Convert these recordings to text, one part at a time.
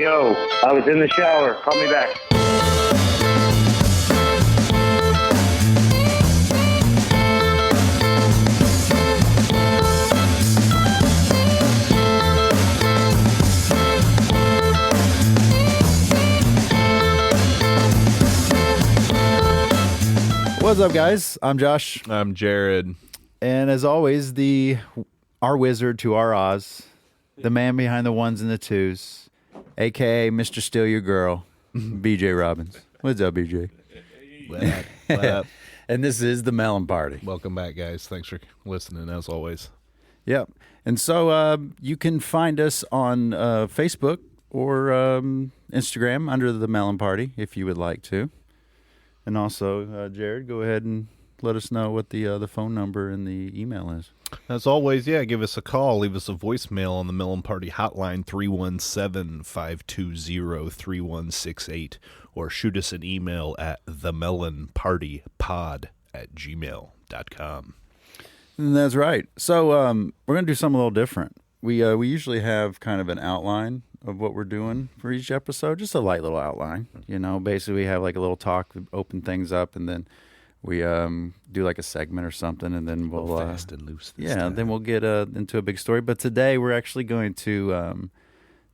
Yo, I was in the shower. Call me back. What's up, guys? I'm Josh. I'm Jared. And as always, our wizard to our Oz, the man behind the ones and the twos, a.k.a. Mr. Steal Your Girl, BJ Robbins. What's up, BJ? What up? And this is the Melon Party. Welcome back, guys. Thanks for listening, as always. Yep. And so you can find us on Facebook or Instagram under the Melon Party if you would like to. And also, Jared, go ahead and let us know what the phone number and the email is. As always, give us a call. Leave us a voicemail on the Melon Party hotline, 317-520-3168, or shoot us an email at themelonpartypod@gmail.com. And that's right. So we're going to do something a little different. We usually have kind of an outline of what we're doing for each episode, just a light little outline. You know, basically we have like a little talk, open things up, and then we do like a segment or something, and then we'll fast and loose. Then we'll get into a big story. But today we're actually going to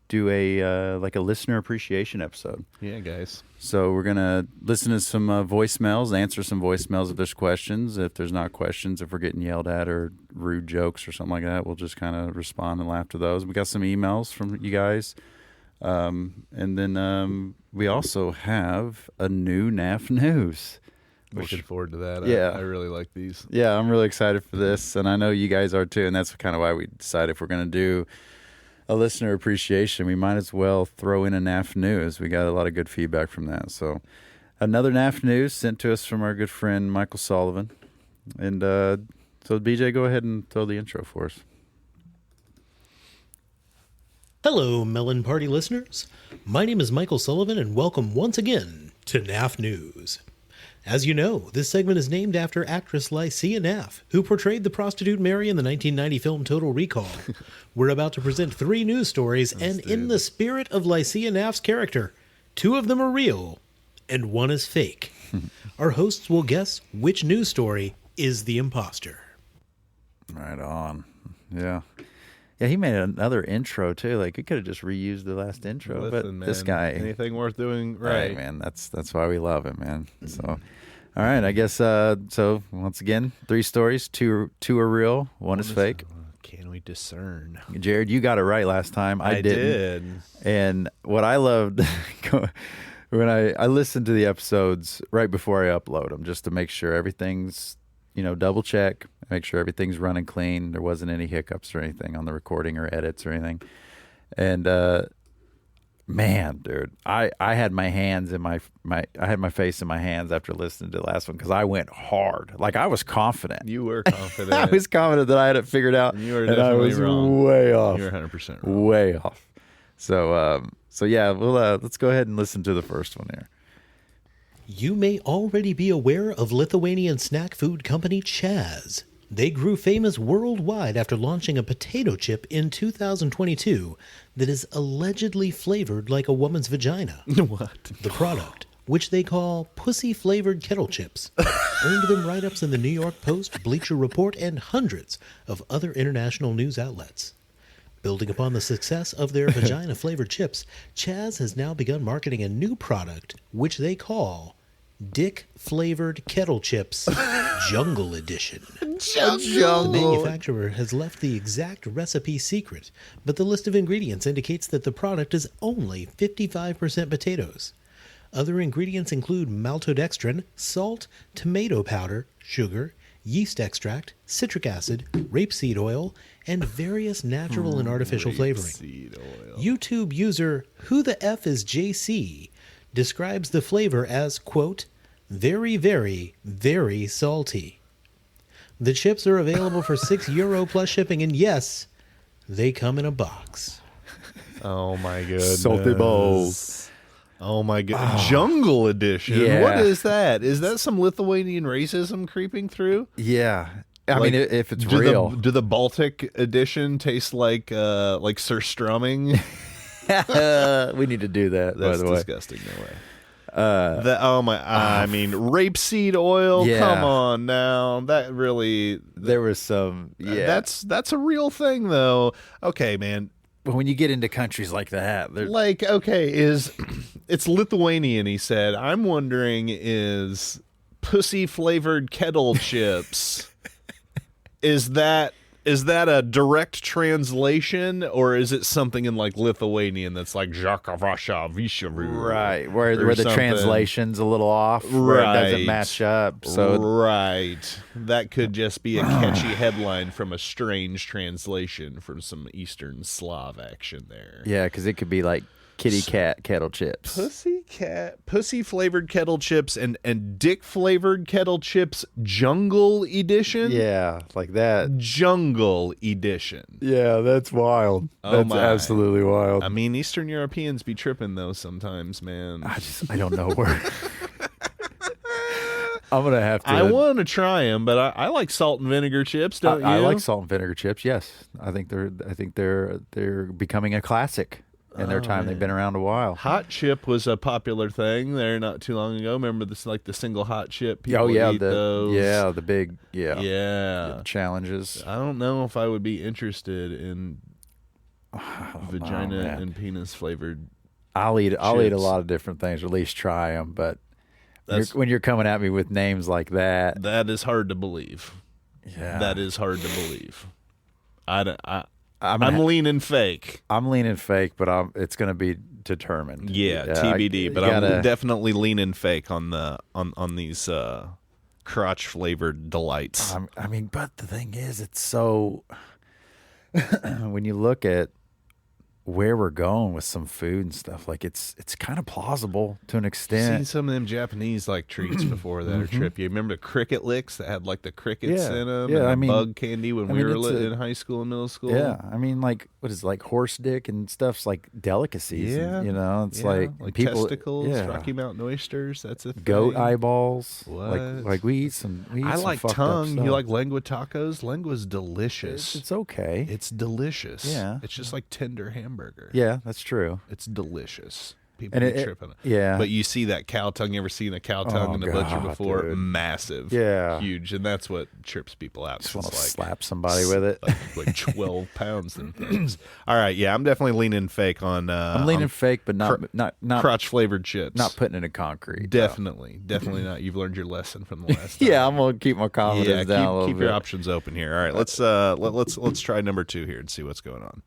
do a like a listener appreciation episode. Yeah, guys. So we're gonna listen to some voicemails, answer some voicemails if there's questions. If there's not questions, if we're getting yelled at or rude jokes or something like that, we'll just kind of respond and laugh to those. We got some emails from you guys, and then we also have a new NAF news. Looking forward to that. Yeah. I really like these. Yeah, I'm really excited for this, and I know you guys are too, and that's kind of why we decided if we're going to do a listener appreciation, we might as well throw in a NAF news. We got a lot of good feedback from that. So another NAF news sent to us from our good friend Michael Sullivan. And so BJ, go ahead and throw the intro for us. Hello, Melon Party listeners. My name is Michael Sullivan, and welcome once again to NAF News. As you know, this segment is named after actress Lycia Naff, who portrayed the prostitute Mary in the 1990 film Total Recall. We're about to present 3 news stories, and in the spirit of Lycia Naff's character, 2 of them are real, and 1 is fake. Our hosts will guess which news story is the imposter. Right on. Yeah. Yeah, he made another intro too. Like he could have just reused the last intro, Listen, but this guy, anything worth doing right, man. That's why we love him, man. So, all right, I guess. So once again, 3 stories. Two are real. One is fake. Can we discern? Jared, you got it right last time. I didn't. did. And what I loved when I listened to the episodes right before I upload them, just to make sure everything's, double check, make sure everything's running clean. There wasn't any hiccups or anything on the recording or edits or anything. And man, dude, I had my hands in I had my face in my hands after listening to the last one because I went hard. Like I was confident. You were confident. I was confident that I had it figured out. You were and definitely I was wrong. way off. You were 100% wrong. Way off. So yeah, let's go ahead and listen to the first one here. You may already be aware of Lithuanian snack food company Chaz. They grew famous worldwide after launching a potato chip in 2022 that is allegedly flavored like a woman's vagina. What? The product, which they call pussy-flavored kettle chips, earned them write-ups in the New York Post, Bleacher Report, and hundreds of other international news outlets. Building upon the success of their vagina-flavored chips, Chaz has now begun marketing a new product, which they call Dick-Flavored Kettle Chips Jungle Edition. The manufacturer has left the exact recipe secret, but the list of ingredients indicates that the product is only 55% potatoes. Other ingredients include maltodextrin, salt, tomato powder, sugar, yeast extract, citric acid, rapeseed oil, and various natural and artificial flavoring. YouTube user Who the F is JC describes the flavor as, quote, very, very, very salty. The chips are available for €6 plus shipping, and yes, they come in a box. Oh my goodness. Salty balls. Oh my god. Jungle edition. Yeah. What is that? Is that some Lithuanian racism creeping through? Yeah. I Like, mean, if it's real. Do the Baltic edition taste like surströmming? We need to do that, by That's the way. disgusting. No way. I mean, rapeseed oil. Yeah. Come on now. That really. There was some. Yeah. That's a real thing, though. Okay, man. But when you get into countries like that, they're Like, okay, it's Lithuanian? He said. I'm wondering, is pussy flavored kettle chips? Is that a direct translation, or is it something in like Lithuanian that's like Žakavasha Vishavu? right where or the something. translation's a little off, where it doesn't Right. match up. So Right. That could just be a catchy headline from a strange translation from some Eastern Slav action there. yeah, because it could be like kitty cat kettle chips. Pussy flavored kettle chips and dick flavored kettle chips jungle edition? Yeah, like that. Jungle edition. Yeah, that's wild. Oh That's my. absolutely wild. I mean, Eastern Europeans be tripping those sometimes, man. I don't know where. I'm gonna have to. I want to try them, but I like salt and vinegar chips. Don't I you? like salt and vinegar chips. Yes, I think they're becoming a classic in their time. They've been around a while. Hot chip was a popular thing there not too long ago. Remember this, like the single hot chip? People Oh yeah, eat those. the big Yeah. challenges. I don't know if I would be interested in vagina man. and penis flavored. I'll eat a chips. lot of different things, or at least try them. But That's- when you're coming at me with names like that, That is hard to believe. yeah, That is hard to believe. I'm I'm leaning fake. leaning fake, but it's going to be determined. Yeah, TBD. But I'm definitely leaning fake on these crotch flavored delights. I mean, but the thing is, it's so. When you look at where we're going with some food and stuff, like it's kind of plausible to an Seen extent. some of them Japanese like treats before that are trip. You remember the cricket licks that had like the crickets Yeah. in them? Yeah, and I the mean- bug candy when I we mean, were it's in high school and middle school. Yeah, I mean, like what is it, like horse dick and stuff's like delicacies. Yeah, and, it's yeah. like people testicles, yeah. Rocky Mountain oysters. That's a goat thing. eyeballs. What? Like we eat some. I like fucked up tongue. stuff. You like lengua tacos? Lengua's delicious. It's okay. It's delicious. Yeah. It's just like tender hamburger. Yeah, that's true. It's delicious. People And be it- tripping. yeah. But you see that cow tongue. You ever seen a cow tongue Oh, in the butcher God, before? dude. Massive. Yeah. Huge. And that's what trips people out. Just It's want to like slap somebody with it. like 12 pounds and things. All right. Yeah. I'm definitely leaning fake on. I'm leaning fake, but not crotch flavored chips. not putting it in concrete. Definitely. Definitely not. You've learned your lesson from the last time. Yeah, I'm gonna keep my confidence Yeah, down a little keep bit. your options open here. All right, let's try number 2 here and see what's going on.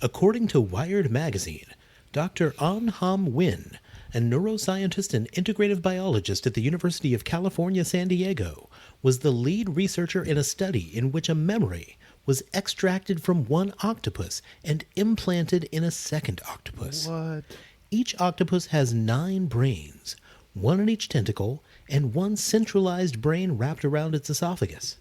According to Wired magazine, Dr. An Ham Nguyen, a neuroscientist and integrative biologist at the University of California, San Diego, was the lead researcher in a study in which a memory was extracted from one octopus and implanted in a second octopus. What? Each octopus has 9 brains, one in each tentacle, and one centralized brain wrapped around its esophagus.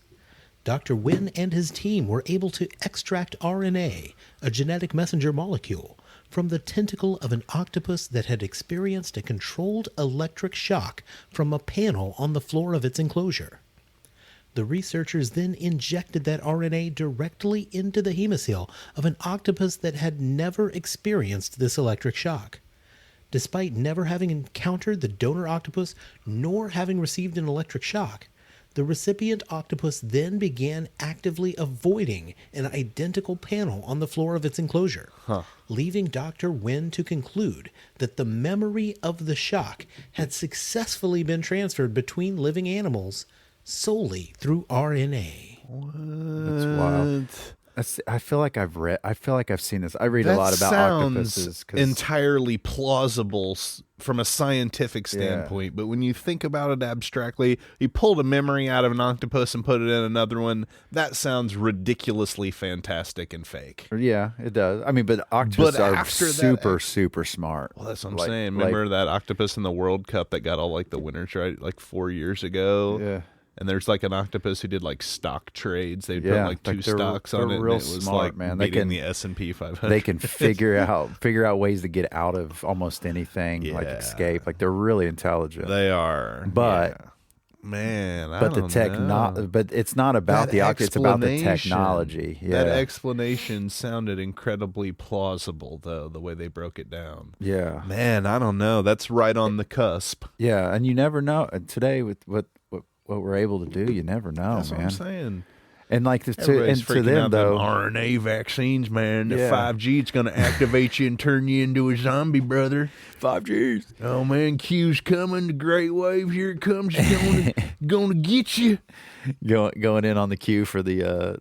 Dr. Nguyen and his team were able to extract RNA, a genetic messenger molecule, from the tentacle of an octopus that had experienced a controlled electric shock from a panel on the floor of its enclosure. The researchers then injected that RNA directly into the hemocoel of an octopus that had never experienced this electric shock. Despite never having encountered the donor octopus nor having received an electric shock, the recipient octopus then began actively avoiding an identical panel on the floor of its enclosure, leaving Dr. Nguyen to conclude that the memory of the shock had successfully been transferred between living animals solely through RNA. That's wild. I feel like I've seen this. I read a lot about octopuses. Entirely plausible from a scientific standpoint, but when you think about it abstractly, you pulled a memory out of an octopus and put it in another one. That sounds ridiculously fantastic and fake. Yeah, it does. I mean, but octopuses are after that- super smart. Well, that's what I'm saying. Remember that octopus in the World Cup that got all like the winners right like 4 years ago? Yeah. And there's like an octopus who did like stock trades. They'd Yeah, put like 2 like they're- stocks on they're it. real And it was smart, like man. They beating can- the S&P 500. They can figure out ways to get out of almost anything, like Yeah. escape. Like they're really intelligent. They are. But Man, I But don't know. but it's not about That the octopus. It's about the explanation- technology. Yeah. That explanation sounded incredibly plausible, though, the way they broke it down. yeah. Man, I don't know. That's right on the cusp. Yeah, and you never know. And today, with what we're able to do, you never know, That's man. what I'm saying. And like to Everybody's and to freaking them out them though, RNA vaccines, man. The Yeah. 5G, it's going to activate you and turn you into a zombie, brother. 5Gs. Oh, man, Q's coming. The great wave, here it comes. It's going to get you. Going in on the queue for the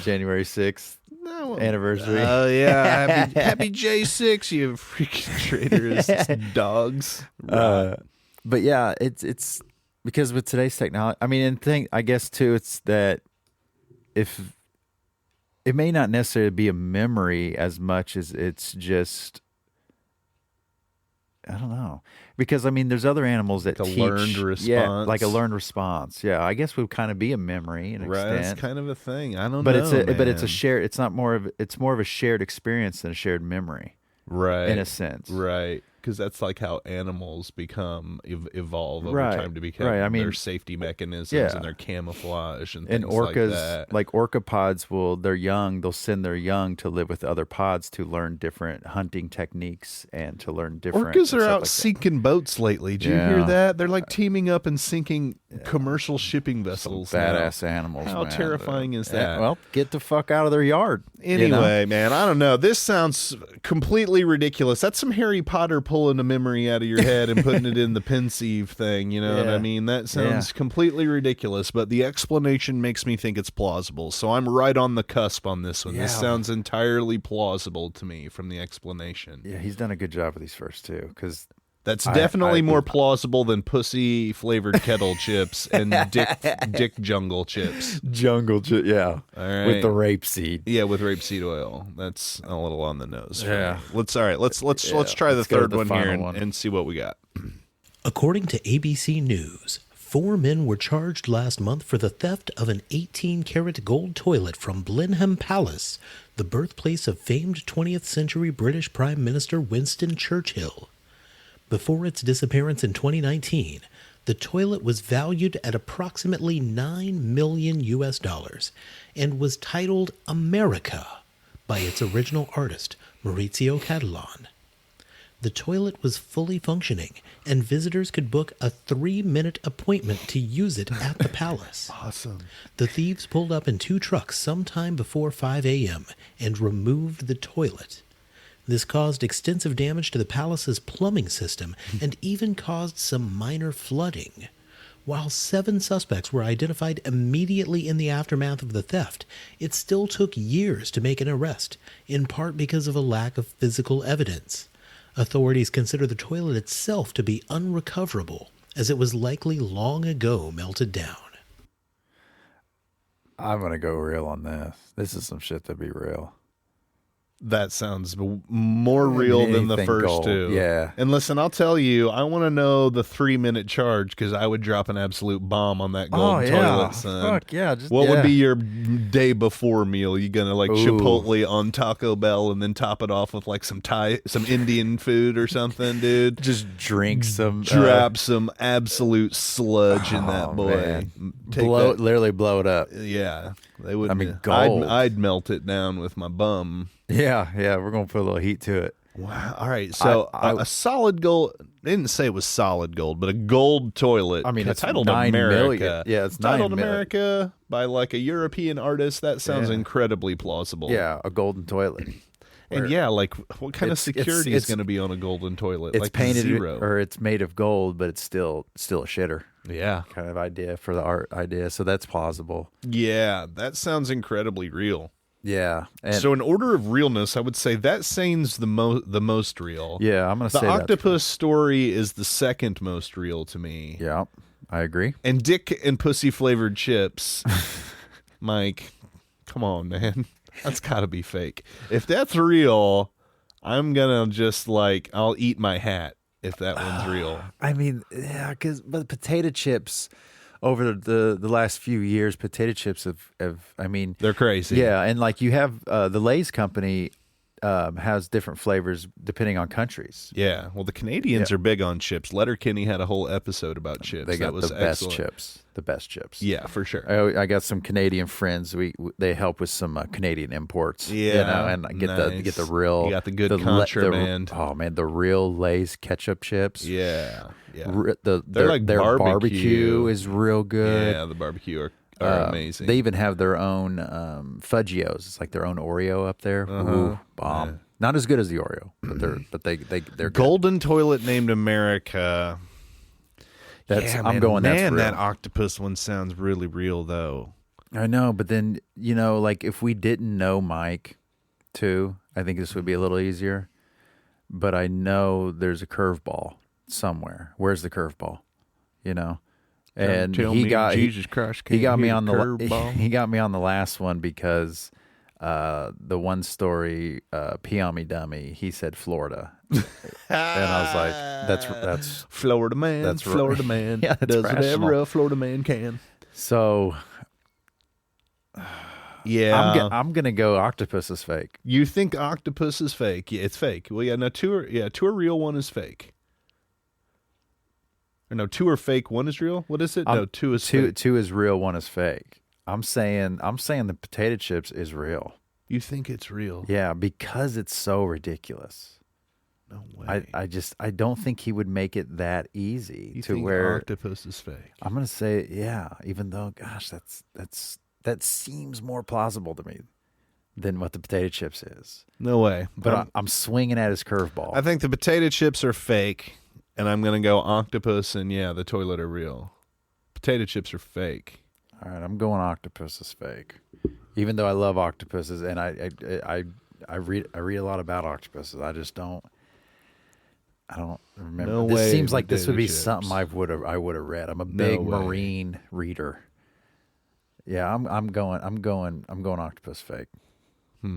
January 6th No. anniversary. Oh, yeah. Happy J6, you freaking traitors dogs. But yeah, it's because with today's technology, I mean, and I guess too, it's that if it may not necessarily be a memory as much as it's just, I don't know, because I mean, there's other animals that Like a teach, learned yeah, like a response. learned response. Yeah, I guess would kind of be a memory in an Right, extent. that's kind of a thing. I don't but know, but it's a man. shared. It's not more of. It's more of a shared experience than a shared memory, Right. in a sense. Right. Because that's like how animals become evolve over Right, time to become right, I mean, their safety mechanisms yeah. and their camouflage and And things like orcas, that. like orca pods, they're young. They'll send their young to live with other pods to learn different hunting techniques and to learn different. Orcas are stuff out like that. sinking boats lately. Did you hear Yeah. that? They're like teaming up and sinking commercial shipping vessels. now. Badass animals. How man. terrifying is Yeah, that? well, get the fuck out of their yard. Anyway, man, I don't know. This sounds completely ridiculous. That's some Harry Potter pulling a memory out of your head and putting it in the pensieve thing. You know what I Yeah. mean? That sounds Yeah. completely ridiculous, but the explanation makes me think it's plausible. So I'm right on the cusp on this one. This Yeah. sounds entirely plausible to me from the explanation. Yeah, he's done a good job with these first two because That's I- definitely I- more plausible than pussy flavored kettle chips and dick jungle chips. jungle, yeah, All right. with the rapeseed. Yeah, with rapeseed oil. That's a little on the nose. for Yeah. me. Let's try the let's go third to the one final here one. and see what we got. According to ABC News, 4 men were charged last month for the theft of an 18-karat gold toilet from Blenheim Palace, the birthplace of famed 20th century British Prime Minister Winston Churchill. Before its disappearance in 2019, the toilet was valued at approximately $9 million and was titled America by its original artist, Maurizio Catalan. The toilet was fully functioning, and visitors could book a 3-minute appointment to use it at the palace. Awesome. The thieves pulled up in 2 trucks sometime before 5 a.m. and removed the toilet. This caused extensive damage to the palace's plumbing system and even caused some minor flooding. While 7 suspects were identified immediately in the aftermath of the theft, it still took years to make an arrest, in part because of a lack of physical evidence. Authorities consider the toilet itself to be unrecoverable, as it was likely long ago melted down. I'm gonna go real on this. This is some shit that be real. That sounds more real than the anything first gold, two. yeah. And listen, I'll tell you, I want to know the 3-minute charge because I would drop an absolute bomb on that gold toilet, son. Fuck yeah! Just, What yeah. would be your day before meal? You gonna like Ooh. Chipotle on Taco Bell and then top it off with like some Indian food or something, dude? just drink some Drop some absolute sludge in that oh, boy. man. Take blow, that- literally blow it up. yeah, they would. I mean, gold. I'd melt it down with my bum. Yeah, we're gonna put a little heat to it. Wow. All right. So I- a solid gold. They didn't say it was solid gold, but a gold toilet. I mean, it's titled 9 America. million. Yeah, it's titled 9 million. America by like a European artist. That sounds Yeah. incredibly plausible. Yeah, a golden toilet. And yeah, like what kind of It's- security is it's- going to be on a golden toilet? It's like painted 0. or it's made of gold, but it's still a shitter Yeah. kind of idea for the art idea. So that's plausible. Yeah, that sounds incredibly real. Yeah, and So in order of realness, I would say that seems the most real. yeah, I'm gonna The say that. octopus story is the second most real to me. Yeah, I agree. And dick and pussy flavored chips. Mike, come on, man. That's got to be fake. If that's real, I'm going to just like, I'll eat my hat if that one's real. I mean, yeah, but potato chips over the last few years, potato chips have I mean, They're crazy. yeah, and like you have the Lay's company has different flavors depending on countries. Yeah, well, the Canadians are big on chips. Letterkenny had a whole episode about chips. They got that was the best excellent. chips. The best chips. Yeah, for sure. I got some Canadian friends. They help with some Canadian imports. Yeah, and get nice. the real. You got the good le- contraband. oh man, the real Lay's ketchup chips. Yeah, yeah. They're like their barbecue. barbecue is real good. Yeah, the barbecue are amazing. They even have their own Fudgios. It's like their own Oreo up there. Ooh, bomb. Yeah. Not as good as the Oreo, but they're good. Golden Toilet named America. That's Yeah, I'm man, going. That's Man, real. that octopus one sounds really real though. I know, but then like if we didn't know Mike, too, I think this would be a little easier. But I know there's a curveball somewhere. Where's the curveball? And Tell he me got Jesus Christ. he got can't me hit on a the curveball? he got me on the last one because the one story Piami Dummy, he said Florida, and I was like, that's Florida man. that's ra- Florida man. Yeah, that's does whatever rational. a Florida man can. so. Yeah, I'm gonna go octopus is fake. you think octopus is fake? Yeah, it's fake. Well, yeah, no, two are real. One is fake. Or no, two are fake. One is real. What is it? No, two is fake. Two is real, one is fake. I'm saying the potato chips is real. You think it's real? Yeah, because it's so ridiculous. No way. I don't think he would make it that easy You to think where octopus is fake? I'm gonna say yeah. Even though, gosh, that seems more plausible to me than what the potato chips is. No way. But I'm swinging at his curveball. I think the potato chips are fake, and I'm gonna go octopus, and yeah, the toilet are real. Potato chips are fake. All right, I'm going octopus is fake. Even though I love octopuses and I read a lot about octopuses, I don't remember. No this way, seems like this would be potato chips. something I would have read. I'm a big way. marine reader. Yeah, I'm going octopus fake. I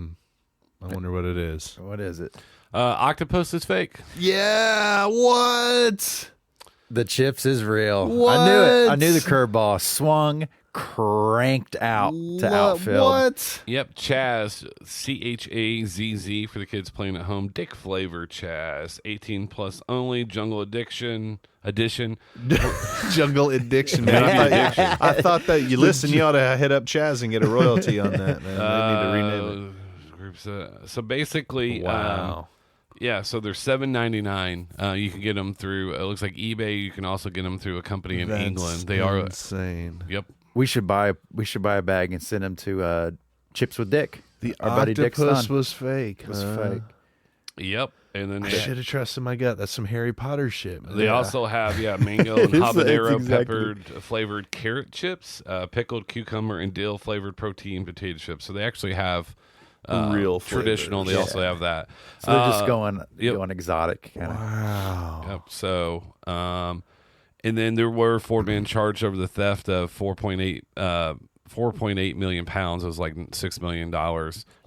wonder what it is. What is it? Octopus is fake. Yeah, what? The chips is real. I knew it. I knew the curveball swung, cranked out to outfield. What? Yep, Chaz, Chazz for the kids playing at home. Dick flavor Chaz, 18 plus only. Jungle edition. Jungle addiction, man. I thought that you listen. You ought to hit up Chaz and get a royalty on that, man. They need to rename Groups. So basically, it. Wow. yeah. So they're $7.99. You can get them through. It looks like eBay. You can also get them through a company in England. They are. insane. Yep. We should buy a bag and send them to Chips with Dick. The Our buddy Dick's octopus son. was fake. Was fake. Yep. And then I should have trusted my gut. That's some Harry Potter shit, man. they also have mango and It's habanero exactly- peppered flavored carrot chips, pickled cucumber and dill flavored protein potato chips. So they actually have Real traditional. They flavors. also have that. So they're just going yep. exotic kind of. Wow. Yep. So, and then there were 4 men charged over the theft of 4.8 million pounds. It was like $6 million.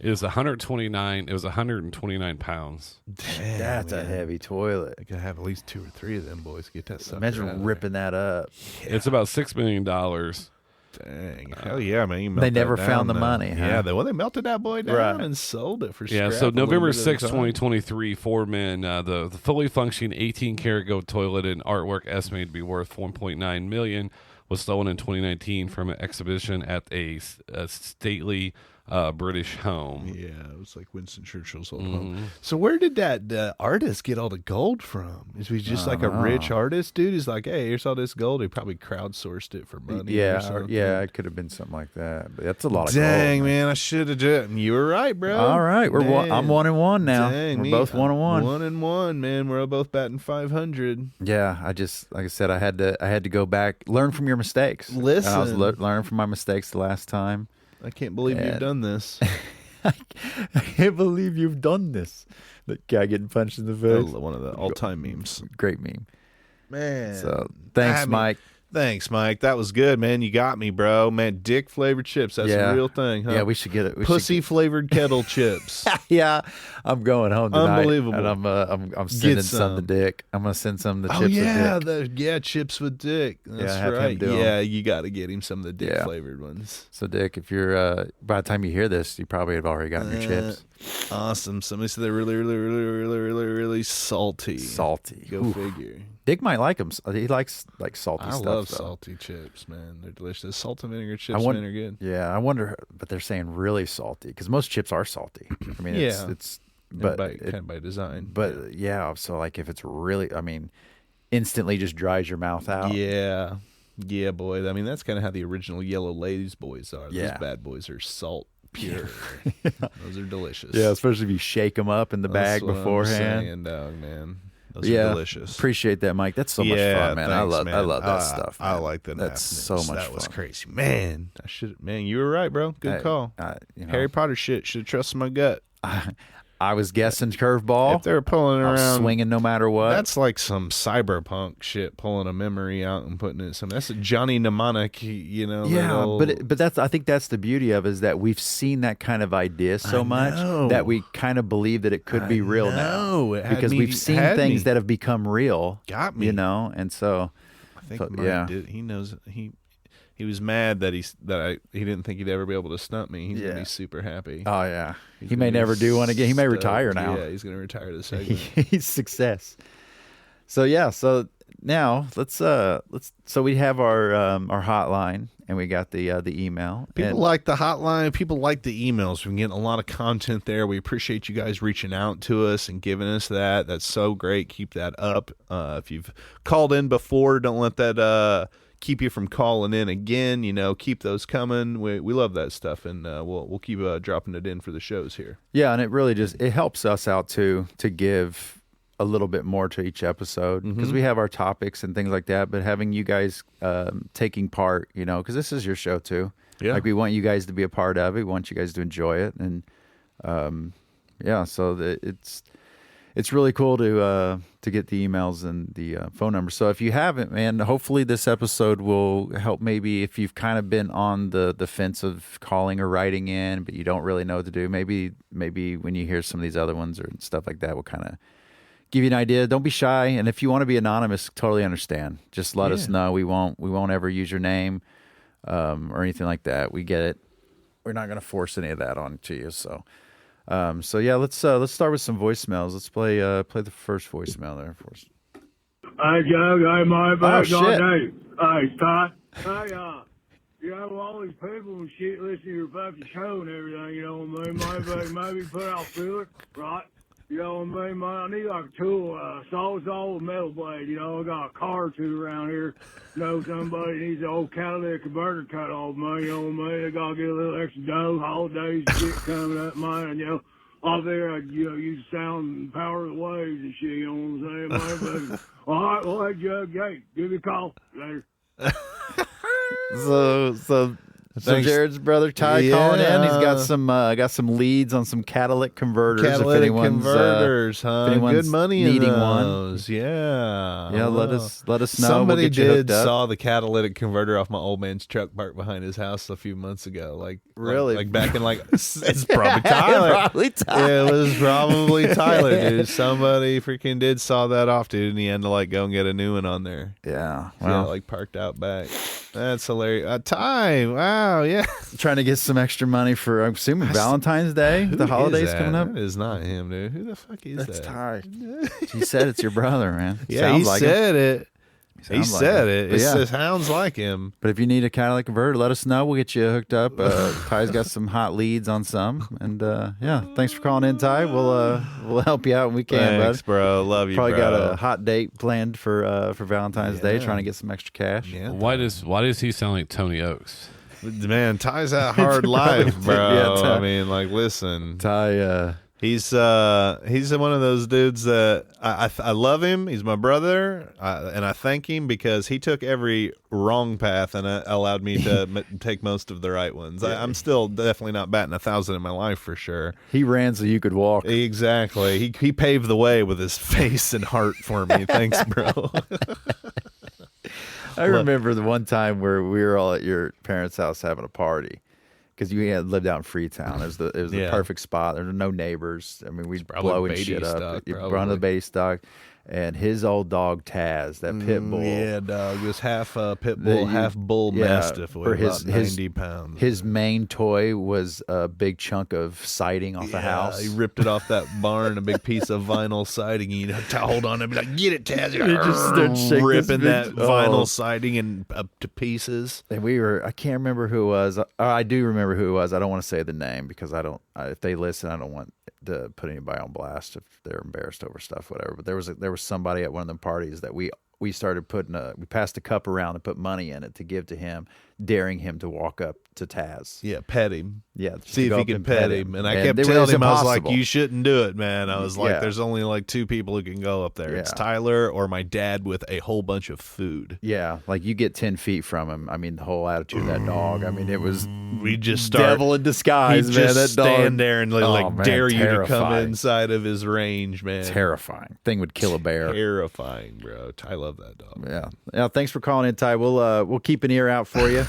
It was 129. It was 129 pounds. Damn, That's a man. heavy toilet. I could have at least 2 or 3 of them boys. Get that stuff. Imagine ripping that up. It's about $6 million. Dang. Hell yeah, man. You melt They that never down, found the though. money, huh? Yeah, they melted that boy down Right. and sold it for Yeah, scrap so a little November bit at a 6, time. 2023, 4 men, the fully functioning 18 karat gold toilet and artwork estimated to be worth $1.9 million was stolen in 2019 from an exhibition at a stately British home. Yeah, it was like Winston Churchill's old home. So where did that artist get all the gold from? Is he just like a rich artist, dude? He's like, hey, here's all this gold. He probably crowdsourced it for money. or Yeah, something. it could have been something like that. But that's a lot of Dang, gold. man, I should have done. You were right, bro. All right, I'm 1-1 now. Dang, We're both 1-1. 1-1, man. We're both batting 500. Yeah, like I said, I had to go back, learn from your mistakes. And I was Listen. learning from my mistakes the last time. I can't believe you've done this. I can't believe you've done this. The guy getting punched in the face. One of the all-time memes. Great meme. Man. So thanks, I mean, Mike. Thanks, Mike. That was good, man. You got me, bro. Man, dick flavored chips. That's Yeah. a real thing, huh? Yeah, we should get it. Pussy flavored kettle chips. Yeah, I'm going home tonight. Unbelievable. And I'm sending some to some. Dick. I'm gonna send some to Oh Chips yeah, to Dick. chips with dick. That's have him right. do 'em. Yeah, you got to get him some of the dick Yeah. flavored ones. So Dick, if you're by the time you hear this, you probably have already gotten your chips. Awesome. Somebody said they're really salty. Salty. Go Ooh. figure. Dick might like them. He likes like salty I stuff. love though. salty chips, man. They're delicious. Salt and vinegar I chips, want- man, are good. Yeah, I wonder, but they're saying really salty because most chips are salty. I mean, Yeah. it's but kind of by design. but yeah. So like if it's really, I mean, instantly just dries your mouth out. Yeah. Yeah, boy. I mean, that's kind of how the original Yellow Ladies boys are. Yeah. Those bad boys are salt pure. Those are delicious. Yeah, especially if you shake them up in the That's bag what I'm beforehand. saying, dog, man. Those Yeah, are delicious. appreciate that, Mike. That's so much fun, man. Thanks, I love that Ah, stuff. I man. like the That's so napkins. much That fun. was crazy, man. Man, you were right, bro. Good call. You know, Harry Potter shit. Should have trusted my gut. I was guessing curveball. If they were pulling I was around, swinging no matter what. that's like some cyberpunk shit. Pulling a memory out and putting it. That's a Johnny Mnemonic. You know. yeah, little- but that's I think that's the beauty of it, is that we've seen that kind of idea so much know. that we kind of believe that it could be real know. now It had because me- we've seen had things me. that have become real. Got me. You know, and so I think so, Mike yeah. did. He knows he was mad that he didn't think he'd ever be able to stump me. He's gonna Yeah. be super happy. Oh yeah, He's he may gonna be never do one again. He may stoked. retire now. Yeah, he's gonna retire the segment. He's success. So yeah, so now let's so we have our hotline and we got the email. People and, like the hotline. People like the emails. We're getting a lot of content there. We appreciate you guys reaching out to us and giving us that. That's so great. Keep that up. If you've called in before, don't let that keep you from calling in again. You know, keep those coming. We love that stuff, and we'll keep dropping it in for the shows here. yeah, and it really just it helps us out too to give a little bit more to each episode because we have our topics and things like that. But having you guys taking part, you know, because this is your show too. Yeah. Like we want you guys to be a part of it. We want you guys to enjoy it, and yeah, so it's really cool to get the emails and the phone number. So if you haven't, man, hopefully this episode will help. Maybe if you've kind of been on the fence of calling or writing in, but you don't really know what to do. Maybe when you hear some of these other ones or stuff like that, will kind of give you an idea. Don't be shy, and if you want to be anonymous, totally understand. Just let us know. We won't ever use your name or anything like that. We get it. We're not going to force any of that on to you. So. So yeah, let's start with some voicemails. Let's play the first voicemail there for us. Hey, Joe. Hey, Mike. Oh, shit. Hey, Ty. Hey, you know, all these people and shit listening to your fucking show and everything, you know what I mean? Maybe put out filler, right? You know what I mean, man? I need like a tool, sawzall with metal blade. You know, I got a car or two around here. Know somebody needs an old catalytic converter cut off, man. You know what I mean? I gotta get a little extra dough. Holidays and shit coming up, man. And, you know, out there, I, you know, use the sound and power of the waves and shit. You know what I'm saying, man? But, all right, well, hey, Jug, hey, give me a call later. So Thanks. Jared's brother Ty calling in. He's Yeah. got some leads on some catalytic converters. Catalytic if anyone's, converters, huh? if anyone's Good money in needing one. those. Yeah. Yeah, let Wow. us know. Somebody we'll get you did hooked up. saw the catalytic converter off my old man's truck parked behind his house a few months ago. Really? Like back in it's probably Tyler. Probably Ty. It was probably Tyler, dude. Somebody freaking did saw that off, dude, and he had to like go and get a new one on there. Yeah. Yeah, Well, like parked out back. That's hilarious. Ty, wow, yeah. trying to get some extra money for I'm assuming Valentine's Day. Who The is holidays that? coming up. That is not him, dude. Who the fuck is That's that? Ty. He said it's your brother, man. Yeah, Sounds he like said it. He Sounds like said it. it. But yeah. It sounds like him. But if you need a catalytic converter, let us know. We'll get you hooked up. Ty's got some hot leads on some, and yeah, thanks for calling in, Ty. We'll help you out when we can, Thanks, bud. bro. Love you, Probably bro. got a hot date planned for Valentine's Day, Yeah. trying to get some extra cash. Yeah. Why does he sound like Tony Oaks? Man, Ty's that hard life, bro. Yeah, Ty. I mean, like, listen, Ty, he's one of those dudes that I love him. He's my brother, and I thank him because he took every wrong path and allowed me to take most of the right ones. I'm still definitely not batting 1,000 in my life for sure. he ran so you could walk. Exactly. He paved the way with his face and heart for me. Thanks, bro. I remember the one time where we were all at your parents' house having a party because you had lived out in Freetown. It was the Yeah. perfect spot. There were no neighbors. I mean, we'd probably blowing Beatty shit up. stock, You probably. run the Beatty stock, and his old dog Taz, that pit bull. Yeah, dog. It was half pit that bull, you- half bull yeah, mastiff. for Weighed his- about 90 pounds. His main toy was a big chunk of siding off the house. He ripped it off that barn, a big piece of vinyl siding. He'd hold on and be like, "Get it, Taz!" He just started shaking ripping this that big- vinyl oh. siding and up to pieces. And we were, I can't remember who it was. I do remember who it was. I don't want to say the name because if they listen, I don't want to put anybody on blast if they're embarrassed over stuff, whatever. But there was somebody at one of them parties that we started we passed a cup around and put money in it to give to him, daring him to walk up to Taz. Yeah, pet him. Yeah. just See to if go he up can and pet him. And I kept it telling was him, I was like, impossible. "You shouldn't do it, man." I was like, Yeah. "There's only like two people who can go up there. It's Yeah. Tyler or my dad with a whole bunch of food." Yeah, like you get 10 feet from him. I mean, the whole attitude of that dog. I mean, it was We just start. devil in disguise, He'd man. just That dog, stand there and like Oh, man, dare you to come terrifying. inside of his range, man. Terrifying. Thing would kill a bear. Terrifying, bro. I love that dog. Yeah. Yeah. Thanks for calling in, Ty. We'll keep an ear out for you.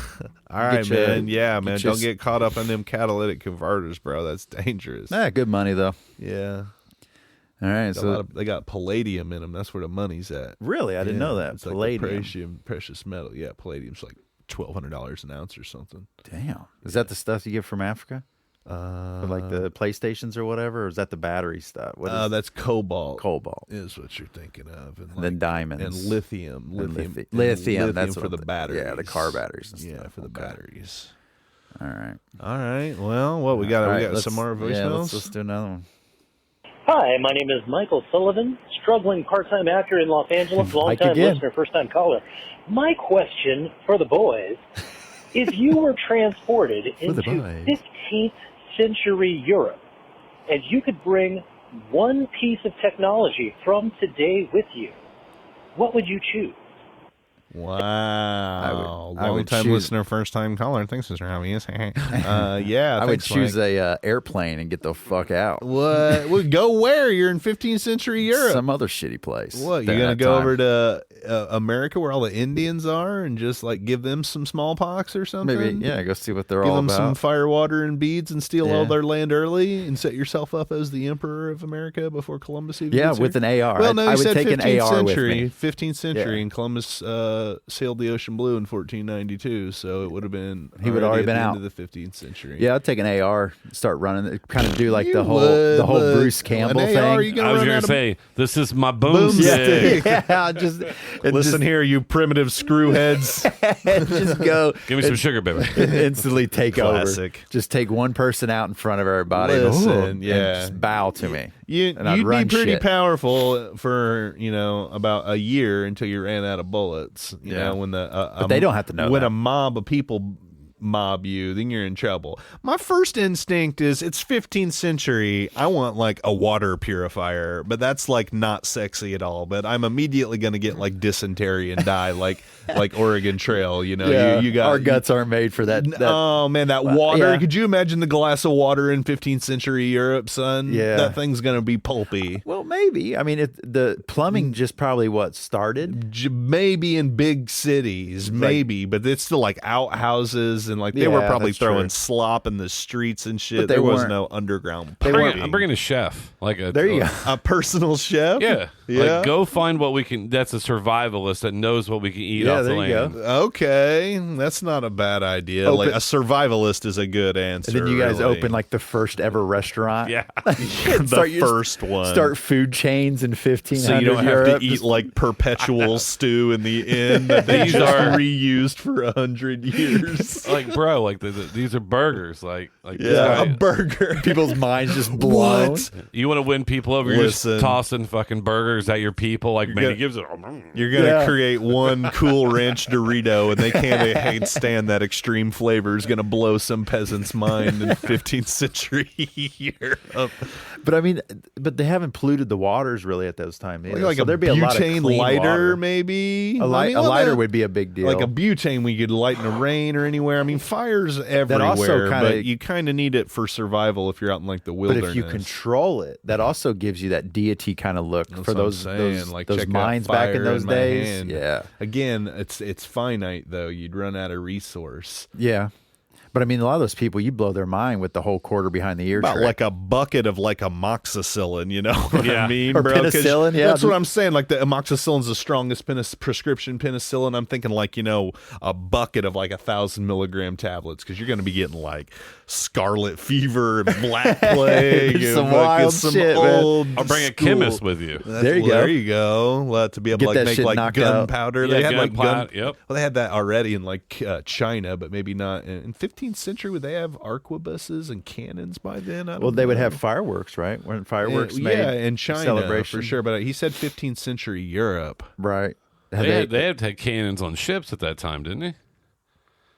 All right, Get you- man. Yeah, get man. you Don't s- get caught up in them catalytic converters, bro. That's dangerous. Good money though. Yeah. All right. So They got palladium in them. That's where the money's at. really, I didn't Yeah, know that. It's like Palladium. the precious metal. Yeah, palladium's like $1,200 an ounce or something. Damn. Is that the stuff you get from Africa? For like the PlayStations or whatever? Or is that the battery stuff? What is That's cobalt. cobalt? Is what you're thinking of, and, And then diamonds. and lithium, And lithium. That's for what the I'm batteries. Yeah, the car batteries. And Yeah, stuff. for the Okay. batteries. All right. All right. Well, what we got? All We right, got let's- some more voicemails. Yeah, let's do another one. Hi, my name is Michael Sullivan, struggling part-time actor in Los Angeles, Mike long-time again. listener, first-time caller. My question for the boys, if you were transported For the into boys. 15th century Europe, and you could bring one piece of technology from today with you, what would you choose? Wow. I would Long time choose- listener, first time caller. Thanks, Mr. Howie. Yeah, I would thanks, choose Mike. a airplane and get the fuck out. What? Well, go where? You're in 15th century Europe. Some other shitty place. What? at You gonna that go time. over to America where all the Indians are and just like give them some smallpox or something? Maybe, yeah, go see what they're Give all them some about. fire, water, and beads and steal all Yeah. their land early and set yourself up as the emperor of America before Columbus even Yeah, gets with here? an AR. Well, no, I you would said take an 15th AR with century, me. 15th century, Yeah. and Columbus sailed the ocean blue in 1492, so it would have been He would already at been the out. end of the 15th century. Yeah, I'd take an AR, start running, kind of do like You the whole would, the but Bruce Campbell an thing. AR, you gonna I was run going out to of say, this is my Boomstick. boomstick. yeah, Listen here, you primitive screwheads. just go Give me some sugar, baby. and instantly take Classic. over. Just take one person out in front of everybody. Listen, and yeah. just bow to me. You'd And I'd be run pretty shit. powerful for about a year until you ran out of bullets. You Yeah. know when But they don't have to know when that. a mob of people mob you, then you're in trouble. My first instinct is it's 15th century. I want like a water purifier, but that's like not sexy at all. But I'm immediately going to get like dysentery and die like Oregon Trail. You know, Yeah, you got our guts aren't made for that. Oh man, that water! yeah. Could you imagine the glass of water in 15th century Europe, son? Yeah. that thing's gonna be pulpy. Well, maybe. I mean, the plumbing just probably started. Maybe in big cities, maybe, but it's still like outhouses and like they were Yeah, probably that's throwing true. slop in the streets and shit. But they There was weren't- no underground they piping. I'm bringing a chef. Like a, There you go. a personal chef. Yeah. Yeah. Like, go find what we can. That's a survivalist that knows what we can eat Yeah, off the there you land. go. Okay, that's not a bad idea. Open- Like a survivalist is a good answer. And then you guys really. open like the first ever restaurant. Yeah. the first one. Start food chains in 1500 So you don't have Europe. to eat Just- like perpetual stew in the inn that they These just are- reused for 100 years. Like, bro, like these are burgers. Like this Yeah, a guy- burger. people's minds just blown. What? you want to win people over? You're just Listen. tossing fucking burgers at your people. Like, man, gonna- he gives it. You're gonna Yeah. create one Cool Ranch Dorito, and they can't stand that extreme flavor is gonna blow some peasant's mind in 15th century Europe. But I mean, but they haven't polluted the waters really at those times. Either. Like so a there'd be a lot of butane clean lighter, water. maybe. A, I mean, a well, lighter that- would be a big deal. Like a butane we could light in the rain or anywhere. mean, fire's everywhere, also kinda- but you kind of need it for survival if you're out in like the But wilderness. if you control it, that also gives you that deity kind of look That's for what I'm those saying. Like, those check out mines back in fire those my days. hand. Yeah, Again, it's finite though. You'd run out of resource. yeah. But I mean, a lot of those people, you blow their mind with the whole quarter behind the ear About trick. like a bucket of like amoxicillin, you know what Yeah. I mean, Or bro? 'Cause penicillin, yeah. That's what I'm saying. Like the amoxicillin's the strongest prescription penicillin. I'm thinking like, a bucket of like 1,000 milligram tablets because you're going to be getting like scarlet fever and black plague. and Some fucking wild some shit, man. old I'll bring a school- chemist with you. There you go. There you go. To be able Get to that like make shit like knocked out. gunpowder. Yeah, They had like gunpowder, yep. Well, they had that already in like China, but maybe not in 15th century. Would they have arquebuses and cannons by then? I don't well, they would know. have fireworks, right? When fireworks made yeah, in China celebration for sure. But he said 15th century Europe. right? They had cannons on ships at that time, didn't they?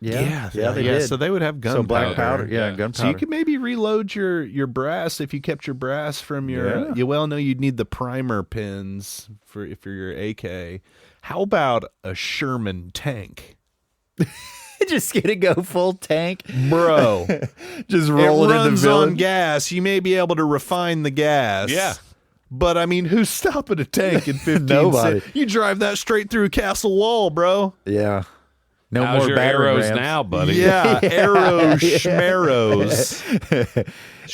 yeah, they did. So they would have gunpowder. So black powder, yeah, Yeah. gunpowder. So you could maybe reload your brass if you kept your brass from your. Yeah. You well know you'd need the primer pins for your AK. How about a Sherman tank, just gonna go full tank, bro? just It roll it in the runs on village. gas. You may be able to refine the gas. Yeah. But I mean, who's stopping a tank in 15 Nobody. You drive that straight through Castle Wall, bro. Yeah, no How's more your battering arrows rams. now, buddy? Yeah, arrow schmarrows.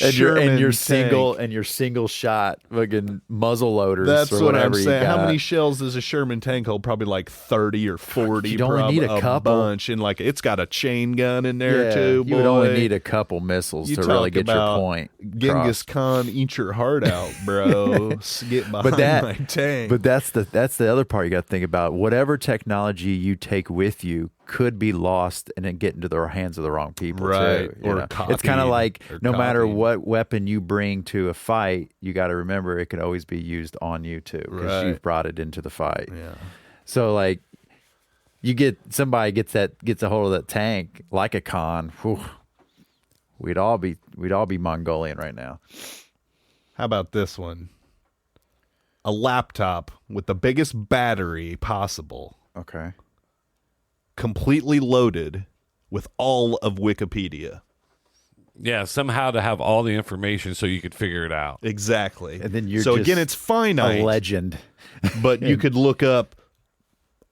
and Sherman your tank. single shot fucking muzzle loaders. That's or what I'm whatever you saying. How got. many shells does a Sherman tank hold? Probably like 30 or 40. You'd only need a couple. bunch, and like it's got a chain gun in there Yeah, too. you would only boy. need a couple missiles You to really talk get your about point. Genghis across. Khan, eat your heart out, bro. Get behind my tank. But that's the other part you got to think about. Whatever technology you take with you could be lost and then get into the hands of the wrong people, Right, too, you or know? It's kind of copied, like or no matter copied. what weapon you bring to a fight, you got to remember it could always be used on you too because Right. you've brought it into the fight. Yeah. So like, somebody gets a hold of that tank like a Khan. Whew, we'd all be Mongolian right now. How about this one? A laptop with the biggest battery possible, Okay. completely loaded with all of Wikipedia. Yeah, somehow to have all the information so you could figure it out. Exactly. And then you're so just again, it's finite, A legend. but you could look up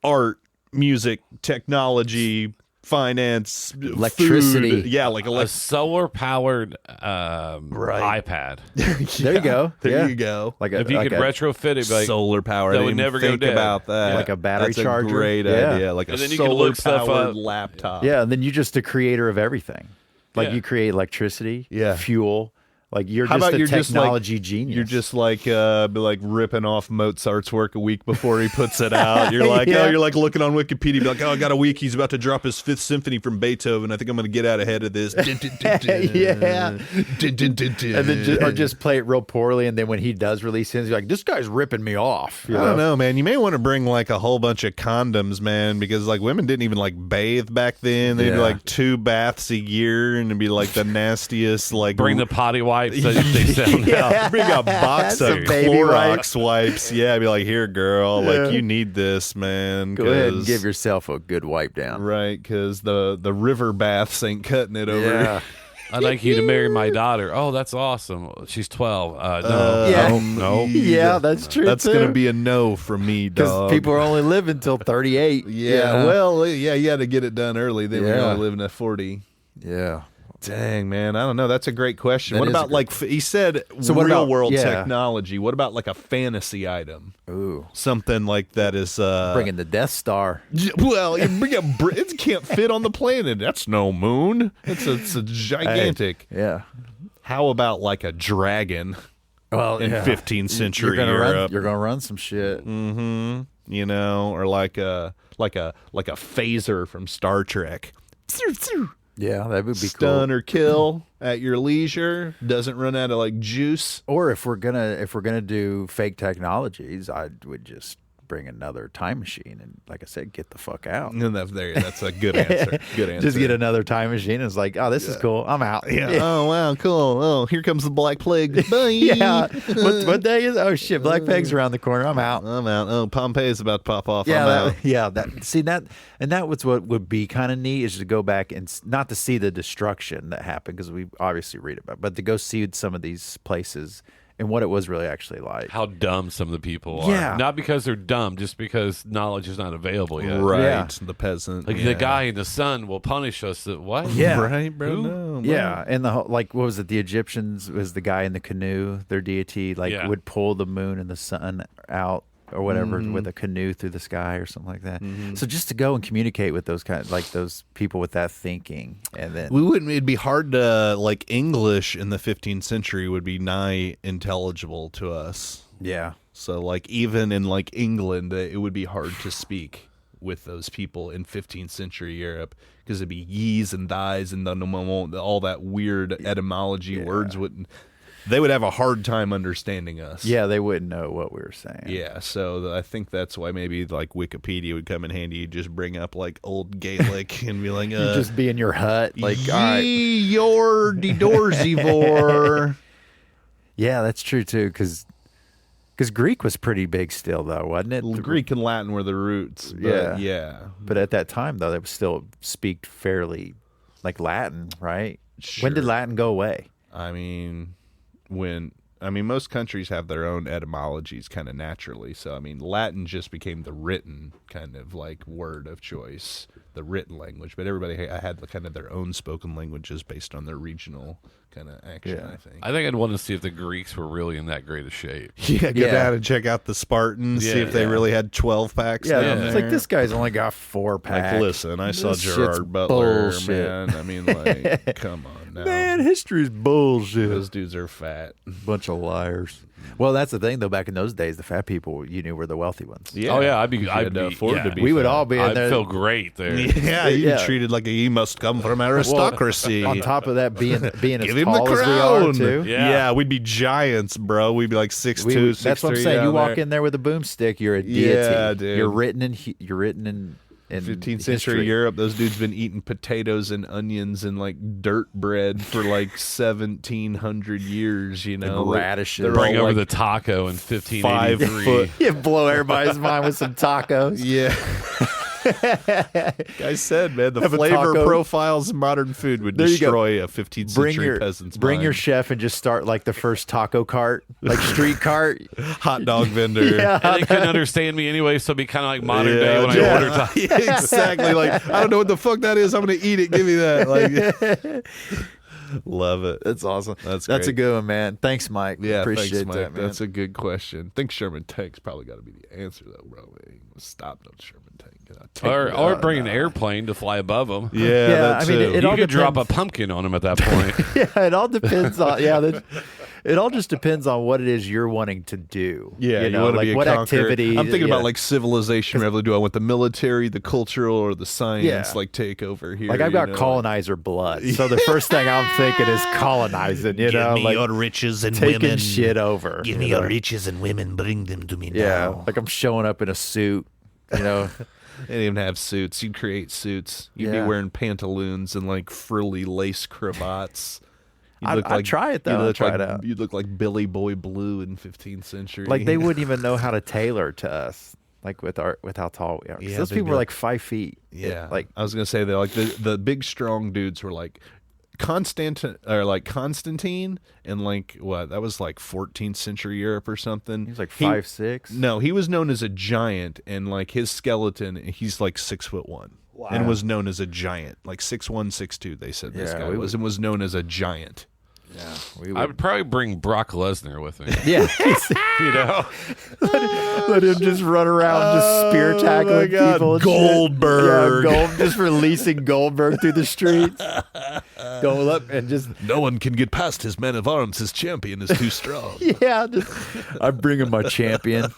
art, music, technology, finance, Electricity. food. Yeah, like A solar-powered iPad. There you go. There Yeah. you go. Like If you could retrofit it, like solar power. that I would didn't never even go think dead. about that. Like a battery That's charger? A great Yeah. idea. Like And a then you can solar look stuff powered up. laptop. Yeah, and then you're just the creator of everything. Like Yeah. you create electricity, Yeah. fuel. Like you're How just about a you're just like- technology genius. You're just like be like ripping off Mozart's work a week before he puts it out. You're like, Yeah. oh, you're like looking on Wikipedia, be like, oh, I got a week. He's about to drop his Fifth Symphony from Beethoven. I think I'm going to get out ahead of this. Yeah. and then just play it real poorly, and then when he does release his, you're like, this guy's ripping me off. You I don't know, man. You may want to bring like a whole bunch of condoms, man, because like women didn't even like bathe back then. They'd do Yeah. like 2 baths a year, and it'd be like the nastiest. Like bring the potty wipes that they sell now. Yeah, bring a box of Some baby Clorox wipes. Yeah, be like, here, girl, Yeah. like you need this, man. Go ahead and 'cause- give yourself a good wipe down. right, because the river baths ain't cutting it over. Yeah. I'd like you to marry my daughter. Oh, that's awesome. She's 12. No. Yeah. No. Yeah, that's true. That's too. gonna be a no from me, because dog. people are only living till 38. yeah, well, yeah, you had to get it done early. Then we're Yeah. only living at 40. yeah. Dang, man, I don't know. That's a great question. That What is a about great like he said, So what real about- world yeah. technology? What about like a fantasy item? Ooh, Something like that is bringing the Death Star. Well, you bring it can't fit on the planet. That's no moon. It's a gigantic. Yeah. How about like a dragon Well, in yeah. 15th century you're gonna Europe? run. You're gonna run some shit. You know, or like a phaser from Star Trek. Yeah, that would be Stun cool. or kill at your leisure. Doesn't run out of like juice. Or if we're gonna do fake technologies, I would just bring another time machine and, like I said, get the fuck out. And that's a good answer. Good answer. Just get another time machine. And it's like, oh, this is cool. I'm out. Yeah. Oh wow, cool. Oh, here comes the Black Plague. Bye. Yeah. What day is? Oh shit, Black Plague's around the corner. I'm out. I'm out. Oh, Pompeii's about to pop off. Yeah, I'm out. That was what would be kind of neat is to go back and not to see the destruction that happened because we obviously read about, but to go see some of these places and what it was really actually like. How dumb some of the people are. Yeah. Not because they're dumb, just because knowledge is not available yet. Right. Yeah. The peasant. Like the guy in the sun will punish us. What? Yeah. Right, bro. Who? No, bro. Yeah, and the whole, like, what was it? The Egyptians was the guy in the canoe. Their deity would pull the moon and the sun out or whatever with a canoe through the sky or something like that. So just to go and communicate with those those people with that thinking, and then It'd be hard to, like, English in the 15th century would be nigh intelligible to us. yeah, So, like, even in, like, England, it would be hard to speak with those people in 15th century Europe because it'd be yees and thys and all that weird etymology words wouldn't. They would have a hard time understanding us. yeah, they wouldn't know what we were saying. Yeah, so I think that's why maybe like Wikipedia would come in handy. You just bring up like old Gaelic and be like, You just be in your hut, like, all right. your de Dorsivore. Yeah, that's true too, because Greek was pretty big still, though, wasn't it? Greek and Latin were the roots. Yeah. Yeah. But at that time, though, they would still speak fairly like Latin, right? Sure. When did Latin go away? I mean, most countries have their own etymologies kind of naturally. So, I mean, Latin just became the written kind of like word of choice, the written language. But everybody had kind of their own spoken languages based on their regional kind of action, Yeah. I think. I think I'd want to see if the Greeks were really in that great a shape. Yeah, go Yeah. down and check out the Spartans, see Yeah. if they really had 12 packs. Yeah, down it's there. like this guy's only got 4 packs. Like, listen, I saw This shit's Gerard Butler, bullshit. man. I mean, like, come on now. Man, history's bullshit. Those dudes are fat. Bunch of liars. Well, that's the thing, though. Back in those days, the fat people you knew were the wealthy ones. Oh yeah, I'd had to afford yeah. to be. We would fat. all be in I'd there. feel great there. Yeah, you'd Yeah. be treated like you must come from aristocracy. On top of that, being as Give him the tall as we crown. are too. Yeah. We'd be giants, bro. We'd be like 6'2", That's what I'm 6'3" saying. You down walk there. in there with a boomstick, you're a deity. Yeah, dude. You're written in 15th century history. Europe, those dudes been eating potatoes and onions and like dirt bread for like 1700 years, you know. And Like, radishes. they're Bring all, over like, the taco in 5 1583. foot. You blow everybody's mind with some tacos. Yeah. I said, man, the Have a flavor taco. profiles of modern food would There you go. destroy a 15th century peasant's bring your mind. chef and just start like the first taco cart, like street cart. hot dog vendor. Yeah. And they couldn't understand me anyway, so it'd be kind of like modern day when I order tacos. Yeah, exactly. Like, I don't know what the fuck that is. I'm going to eat it. Give me that. Like, love it. That's awesome. That's a great. good one, man. Thanks, Mike. Yeah, Appreciate thanks, Mike. that, man. That's a good question. I think Sherman Tank's probably got to be the answer, though, bro. We ain't gonna stop no Sherman Tank. Or bring an airplane to fly above them. Yeah, Yeah, that I mean, too. it You all could drop a depends. pumpkin on them at that point. Yeah, it all depends on it all just depends on what it is you're wanting to do. Yeah, you know, want to like be a what conqueror. activity. I'm thinking yeah. about like civilization. Do I want the military, the cultural, or the science Yeah. like take over here? Like I've got you know? colonizer blood, so the first thing I'm thinking is colonizing. You know, like riches and taking shit over. Give you me know? your riches and women. Bring them to me Yeah, now. like I'm showing up in a suit. You know, They didn't even have suits. You'd create suits. You'd be Yeah. wearing pantaloons and like frilly lace cravats. You'd I'd try it, though. You'd I'd look try like, it out. You'd look like Billy Boy Blue in 15th century. like they wouldn't even know how to tailor to us. Like with how tall we are. 'Cause Yeah, those they'd people be were like- like 5 feet. Yeah, like I was gonna say that like the big strong dudes were like Constantine and like what that was like 14th century Europe or something. he was like 5'6". No, he was known as a giant, and like his skeleton, he's like 6'1". And was known as a giant, like 6'1", 6'2". They said this Yeah, guy we was, and was known as a giant. Yeah, we I would probably bring Brock Lesnar with me. Yeah, You know, let him just run around, just spear tackling God. people. and shit. Goldberg. Yeah, just releasing Goldberg through the streets, going up and just No one can get past his man of arms. His champion is too strong. yeah, just I'm bringing my champion.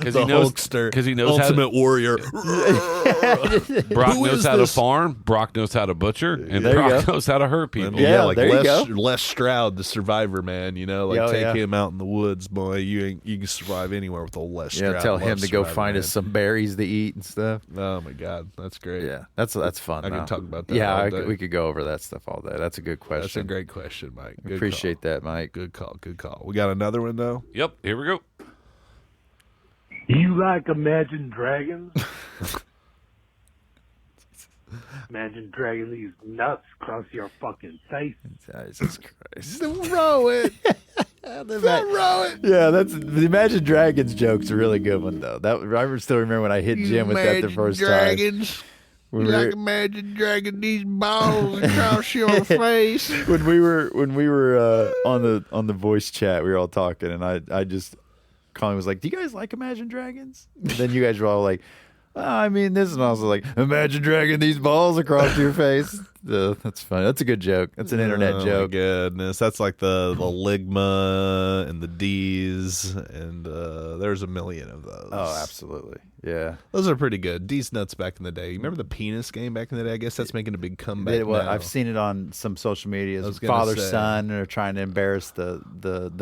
because the he knows Hulkster, because he knows Ultimate Warrior. Brock Who knows is how this? to farm. Brock knows how to butcher, and There you Brock go. knows how to hurt people. Yeah, like there you Les, go. Les Stroud, the Survivor man. You know, like Oh, take yeah. him out in the woods, boy. You can survive anywhere with old Les Stroud. Yeah, tell him Love to go Survivor, find man. us some berries to eat and stuff. Oh my God, that's great. Yeah, that's fun. I could though. talk about that Yeah, all day. we could go over that stuff all day. That's a good question. That's a great question, Mike. Good Appreciate call. that, Mike. Good call. Good call. We got another one though. Yep, here we go. You like Imagine Dragons? Imagine dragging these nuts across your fucking face. Jesus Christ. Throw it. Throw it. Yeah, that's the Imagine Dragons joke's a really good one though. That I still remember when I hit Jim with that the first time. When we were- imagine dragging these balls across your face. when we were on the voice chat, we were all talking, and I just Colin was like, "Do you guys like Imagine Dragons?" And then you guys were all like, I mean this, and I was like, "Imagine dragging these balls across your face." That's funny. That's a good joke. That's an internet Oh, joke. my goodness, that's like the ligma and the D's, and there's a million of those. Oh, absolutely. Yeah. Those are pretty good. D's nuts back in the day. You remember the penis game back in the day? I guess that's making a big comeback. Well, now. I've seen it on some social media. I was As gonna father say. son are trying to embarrass the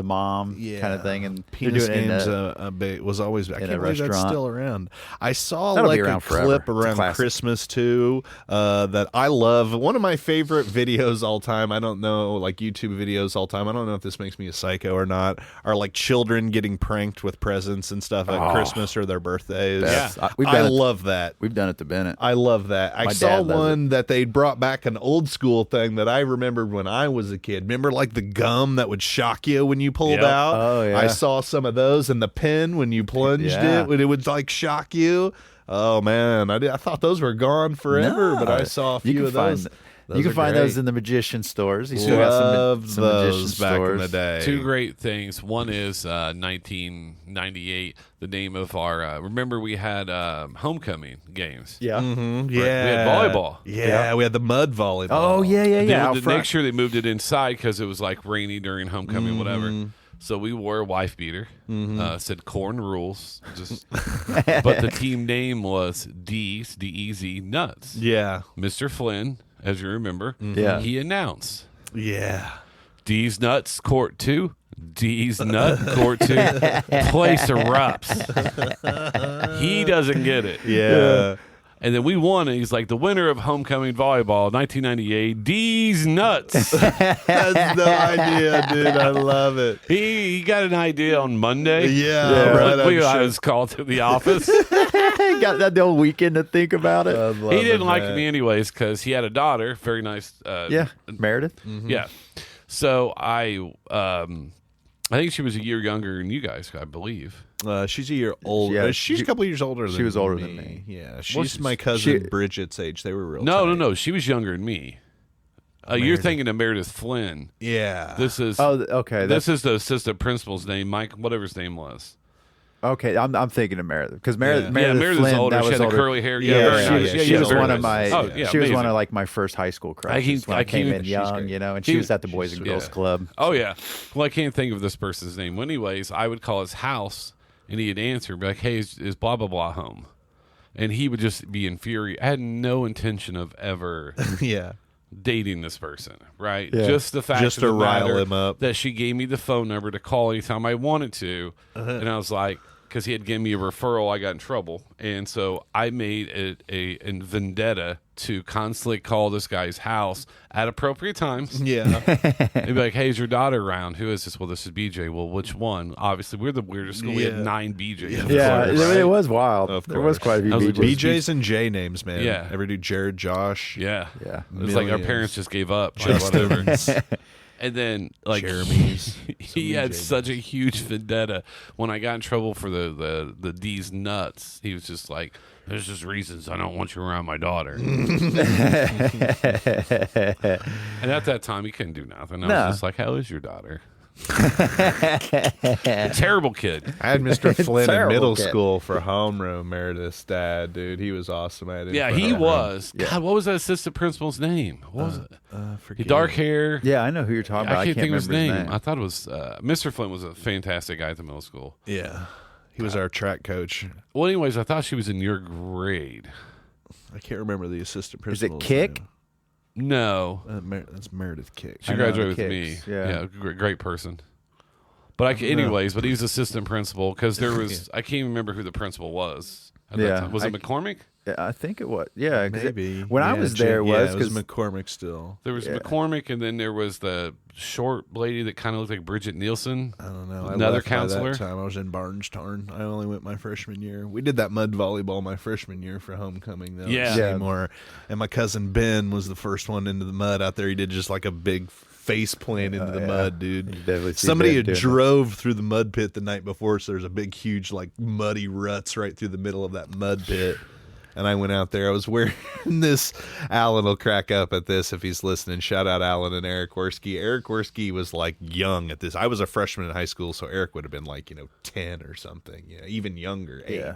mom kind of thing, and they're penis doing it in games a- was always. I in can't a believe that's restaurant. still around. I saw That'll be like a around forever. clip It's a around classic. Christmas too that I love. One of my favorite videos all time. I don't know, like YouTube videos all time. I don't know if this makes me a psycho or not. Are like children getting pranked with presents and stuff at Christmas or their birthdays. That's- we've I done it. love that. We've done it to Bennett. I love that. I My saw dad loves one that they brought back an old school thing that I remembered when I was a kid. Remember like the gum that would shock you when you pulled Yep. out? Oh, yeah. I saw some of those, and the pen when you plunged Yeah. it, when it would like shock you. Oh man, I thought those were gone forever, but I saw a You few can of those. find- you can are find those great. in the magician stores. You still got Loved some magician those back stores in the day. Two great things. One is 1998. The name of our remember we had homecoming games. Yeah. Mhm, We had yeah, volleyball. Yeah, we had the mud volleyball. Oh yeah, yeah, They yeah. moved Out it- front. next year they moved it inside because it was like rainy during homecoming, whatever. So we wore a wife beater. Said corn rules. Just, but the team name was D's D-E-Z Nuts. Yeah, Mr. Flynn, as you remember, Yeah. he announced yeah. D's Nuts Court 2. D's Nut Court 2. Place erupts. He doesn't get it. Yeah. And then we won, and he's like, the winner of Homecoming Volleyball 1998, D's Nuts. That's no idea, dude. I love it. he got an idea on Monday. Yeah, right, I'm I sure. was called to the office. Got that whole weekend to think about it. He didn't like me anyways because he had a daughter, very nice. Yeah, Meredith. Yeah. So I think she was a year younger than you guys, I believe. She's a year older. Yeah, she's a couple years older than she was older than me. Yeah, she's my cousin Bridget's age. They were real No. She was younger than me. You're thinking of Meredith Flynn. Yeah. This is okay. This is the assistant principal's name, Mike, whatever his name was. Okay, I'm thinking of Meredith because Meredith, Yeah. Meredith Meredith's Flynn, older. That She was had the older. curly hair. Yeah, very she nice. was, Yeah, she was very one of nice. my. Oh, yeah, she was one amazing. of like my first high school crushes when I came in young, you know, and she He- was at the Boys and Girls yeah. Club. Oh yeah. Well, I can't think of this person's name. Well, anyways, I would call his house, and he'd answer, be like, "Hey, is blah blah blah home?" And he would just be infuriated. I had no intention of ever yeah. dating this person, right? Yeah. Just the fact Just of the to rile matter him up. that she gave me the phone number to call anytime I wanted to, and I was like, because he had given me a referral, I got in trouble, and so I made a vendetta to constantly call this guy's house at appropriate times. Yeah. They'd be like, "Hey, is your daughter around? Who is this?" "Well, this is BJ." "Well, which one?" Obviously, we're the weirdest school. We had Yeah. 9 BJs. Yeah, course. it was wild. Of There was course. quite a few That was a BJs. BJ's and J names, man. Yeah. Ever do Jared, Josh? Yeah. Yeah. It was like our Millions. parents just gave up. Like, whatever. Justin's. And then, like, Jeremy's. he had such a huge vendetta. When I got in trouble for the D's nuts, he was just like, "There's just reasons I don't want you around my daughter." And at that time, he couldn't do nothing. I No. was just like, "How is your daughter?" Terrible kid. I had Mr. Flynn in Terrible middle kid. school for homeroom, Meredith's dad, dude. He was awesome at it. Yeah, for he homeroom. was. God, what was that assistant principal's name? What was it? Forget Dark it. hair. Yeah, I know who you're talking about. I can't think of his remember name. I thought it was Mr. Flynn was a fantastic guy at the middle school. Yeah. He was our track coach. Well, anyways, I thought she was in your grade. I can't remember the assistant Is it principal's Kick? name. No, That's Meredith Kick. she I know graduated the with me. Kicks, yeah. Great person. But anyways, but he was assistant principal because there was I can't even remember who the principal was. At that Yeah, time. Was it McCormick? Yeah, I think it was. Yeah, 'cause Maybe. when I Yeah, was there, it was was because McCormick still. There was McCormick, and then there was the short lady that kind of looked like Bridget Nielsen. I don't know. I Another left by counselor. That time I was in Barnstown. I only went my freshman year. We did that mud volleyball my freshman year for homecoming though. Yeah. Yeah. Seymour. And my cousin Ben was the first one into the mud out there. He did just like a big face plant into the yeah. mud, dude. You definitely see Somebody Ben had doing that. drove through the mud pit the night before, so there's a big, huge, like muddy ruts right through the middle of that mud pit. And I went out there. I was wearing this. Alan will crack up at this if he's listening. Shout out Alan and Eric Worski. Eric Worski was like young at this. I was a freshman in high school, so Eric would have been like 10 or something. Even younger, 8. Yeah.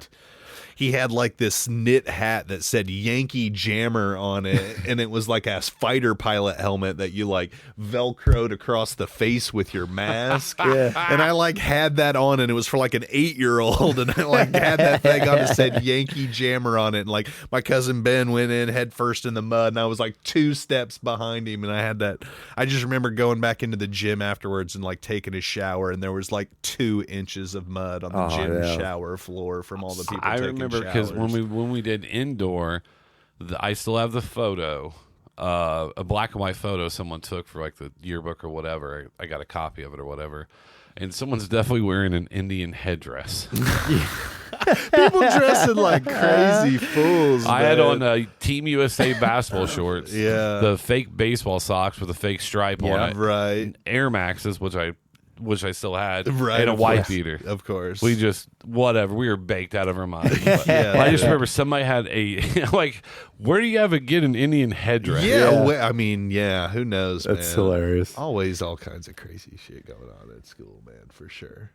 He had like this knit hat that said Yankee Jammer on it, and it was like a fighter pilot helmet that you like velcroed across the face with your mask. Yeah. And I like had that on, and it was for like an 8-year-old, and I like had that thing on that said Yankee Jammer on it, and like my cousin Ben went in head first in the mud, and I was like 2 steps behind him, and I had that. I just remember going back into the gym afterwards and like taking a shower, and there was like 2 inches of mud on the gym yeah. shower floor from all the people. I taking remember because showers. when we did indoor, I still have the photo, a black and white photo someone took for like the yearbook or whatever. I got a copy of it or whatever, and someone's definitely wearing an Indian headdress. People dressing like crazy fools. I had man. on Team USA basketball shorts, Yeah. the fake baseball socks with a fake stripe on it, right, Air Maxes, which I still had, right, and a of white course. beater. Of course, We just whatever. We were baked out of our minds. But Yeah. I just remember somebody had a like. Where do you have get an Indian headdress? yeah. I mean, yeah. Who knows? That's man. hilarious. Always all kinds of crazy shit going on at school, man. For sure.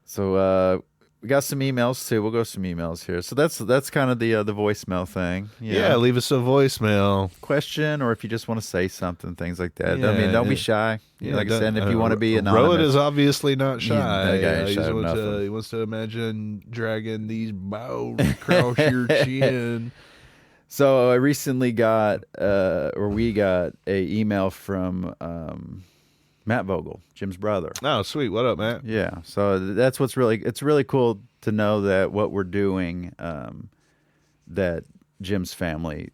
So we got some emails too. We'll go some emails here. So that's kind of the voicemail thing. Yeah. Leave us a voicemail. Question, or if you just want to say something, things like that. I Yeah, mean, don't be yeah. shy. Yeah, like I said, if you want to be Rowan anonymous. is obviously not shy. that guy ain't He shy of wants nothing. he wants to imagine dragging these bows across your chin. So I recently got, we got a email from Matt Vogel, Jim's brother. Oh, sweet. What up, Matt? Yeah, so that's it's really cool to know that what we're doing, that Jim's family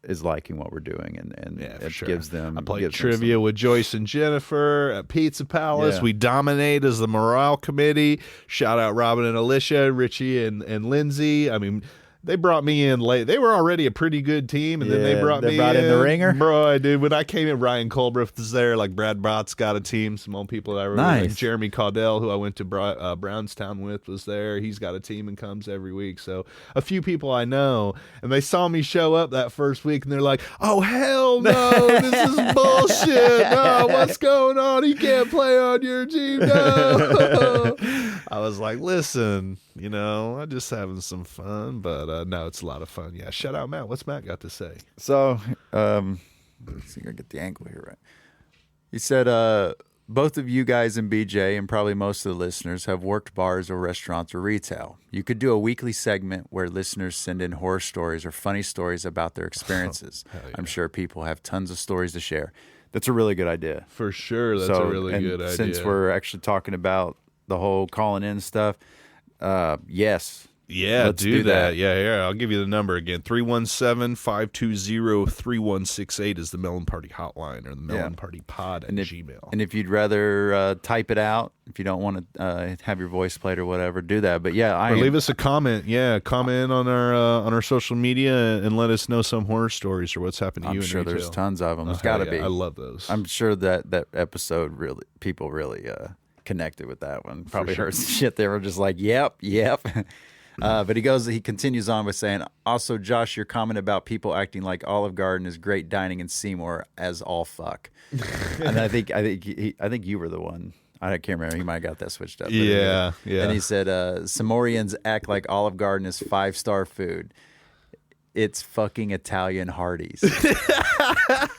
is liking what we're doing, and Yeah, for it sure. gives them. I played gives them trivia some- with Joyce and Jennifer at Pizza Palace. Yeah. We dominate as the morale committee. Shout out Robin and Alicia, Richie and Lindsay. I mean, they brought me in late. They were already a pretty good team, and then they Yeah, brought they me brought in the ringer? Bro, dude, when I came in, Ryan Colbreth was there. Like Brad Brott's got a team. Some old people that I remember. Nice. Like Jeremy Caudell, who I went to Brownstown with, was there. He's got a team and comes every week. So a few people I know, and they saw me show up that first week, and they're like, "Oh hell no, this is bullshit! No, what's going on? He can't play on your team." No. I was like, "Listen, I'm just having some fun, but no, it's a lot of fun." Yeah, shout out Matt. What's Matt got to say? So, let's see if I can get the angle here right. He said, both of you guys and BJ, and probably most of the listeners, have worked bars or restaurants or retail. You could do a weekly segment where listeners send in horror stories or funny stories about their experiences. I'm sure people have tons of stories to share. That's a really good idea. For sure, that's a really good idea. Since we're actually talking about the whole calling in stuff, yes. Yeah, Let's do do that. that. Yeah. I'll give you the number again. 317-520-3168 is the Melon Party hotline, or the Melon Party Pod at Gmail. And if you'd rather type it out, if you don't want to have your voice played or whatever, do that. But yeah, or leave us a comment. Yeah, comment on our social media and let us know some horror stories or what's happened to you I'm in sure retail. there's tons of them. There's Oh, got to hell yeah. be. I love those. I'm sure that episode people really connected with that one. Probably sure. heard some shit. They were just like, yep. But he continues on by saying, also, Josh, your comment about people acting like Olive Garden is great dining in Seymour as all fuck. And I think you were the one. I can't remember. He might have got that switched up. But Yeah. And he said, Samorians act like Olive Garden is 5-star food. It's fucking Italian Hardee's.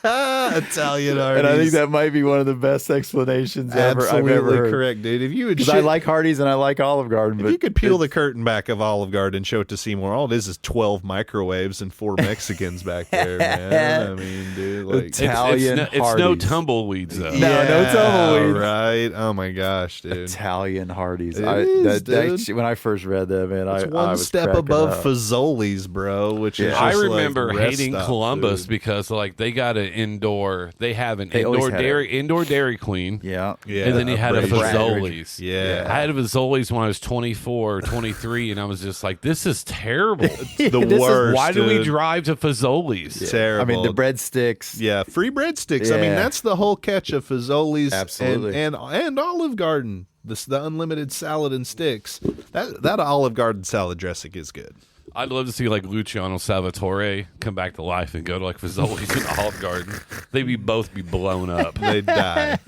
Italian Hardee's. And I think that might be one of the best explanations I've absolutely ever heard. correct, dude. If you would, Because I like Hardee's and I like Olive Garden, if but you could peel the curtain back of Olive Garden and show it to Seymour, all it is 12 microwaves and 4 Mexicans back there, man. I mean, dude, like Italian it's no Hardee's. tumbleweeds though. no tumbleweeds. right? Oh my gosh, dude. Italian Hardee's. It is, dude. When I first read that, man, It's I one was step cracking above up. Fazoli's, bro. Which is Yeah. I just remember like rest hating stop Columbus food. because like they got an indoor. They have an They always indoor had Dairy Queen. Yeah, Yeah, And then he had a Bradford. Fazoli's. Yeah. I had a Fazoli's when I was 24 or 23, and I was just like, this is terrible. the This is- worst. Why do we dude. drive to Fazoli's? Terrible. I mean the breadsticks. Yeah, free breadsticks. I mean, Yeah. that's the whole catch of Fazoli's Absolutely. and Olive Garden. The unlimited salad and sticks. That Olive Garden salad dressing is good. I'd love to see like Luciano Salvatore come back to life and go to like Fazoli's and Olive Garden. They'd both be blown up. They'd die.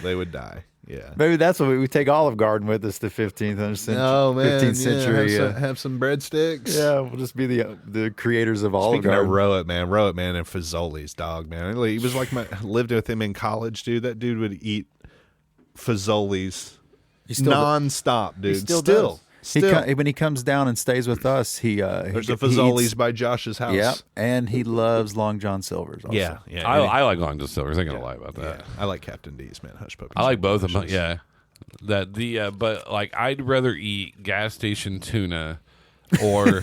They would die. Yeah. Maybe that's what we take Olive Garden with us to 15th century. Oh man, 15th century. have some breadsticks. yeah, we'll just be the creators of Olive Speaking Garden. of Rowett, man, and Fazoli's dog, man. He was like lived with him in college, dude. That dude would eat Fazoli's still- nonstop, dude. He still Still. does. When he comes down and stays with us, There's a Fazoli's by Josh's house. Yeah, and he loves Long John Silver's. Also. Yeah, yeah. I like Long John Silver's. I ain't gonna lie about that. Yeah. I like Captain D's, man. Hush puppies. I like both of them. Delicious. Yeah, but like I'd rather eat gas station tuna or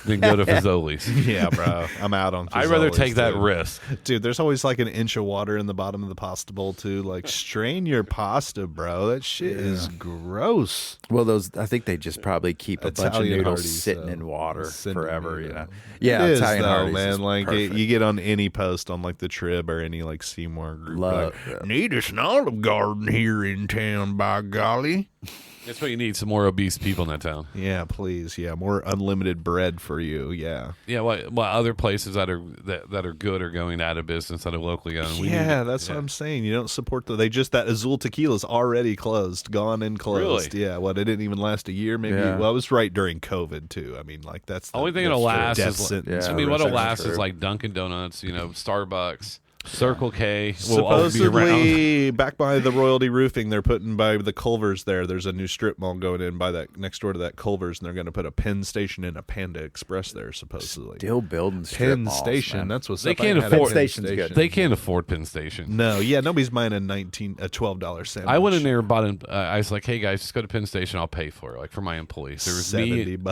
than go to Fazoli's. Yeah, bro. I'm out on I'd rather Fazoli's, take that dude. risk. Dude, there's always like an inch of water in the bottom of the pasta bowl too. Like strain your pasta, bro. That shit is gross. Well, I think they just probably keep a bunch of Italian noodles Hardee's, sitting though. in water Sitting forever. in You know. noodle. Yeah, It is, Italian though, Hardee's man. is Like perfect. you get on any post on like the Trib or any like Seymour group. Love like, that. need us an Olive Garden here in town, by golly. That's what you need. Some more obese people in that town. Yeah, please. Yeah, more unlimited bread for you. Yeah. Yeah, what other places that are good are going out of business that are locally owned? We Yeah, need- that's what I'm saying. You don't support that Azul Tequila's already closed, gone and closed. Really? Yeah, what it didn't even last a year, maybe. Yeah. Well, it was right during COVID too. I mean, like that's the Only thing that's that'll the last death is like, sentence Yeah, I mean, for what'll Second last Trip. is like Dunkin' Donuts, Starbucks, Circle K. Will always be around. Supposedly, back by the Royalty Roofing, they're putting by the Culvers there. There's a new strip mall going in by that next door to that Culvers, and they're going to put a Penn Station and a Panda Express there. Supposedly, Still building strip Penn malls, Station. man. That's what's They up. I can't had a afford- Penn Station's good. Station. They can't afford Penn Station. No, yeah, nobody's buying a $12 sandwich. I went in there and bought an. I was like, "Hey guys, just go to Penn Station. I'll pay for it, like for my employees." There was $70.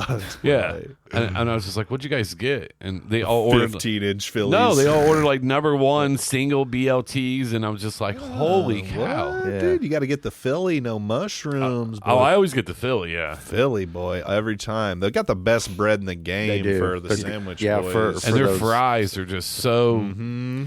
me. Yeah, right? and I was just like, "What'd you guys get?" And they all ordered. 15-inch Phillies. No, they all ordered like number one single BLTs, and I was just like, "Holy cow!" What, Yeah. dude? You got to get the Philly, no mushrooms. Oh, boy. I always get the Philly. Yeah, Philly boy every time. They got the best bread in the game do. for the They're- sandwich. yeah, boys. for and their those- fries are just so.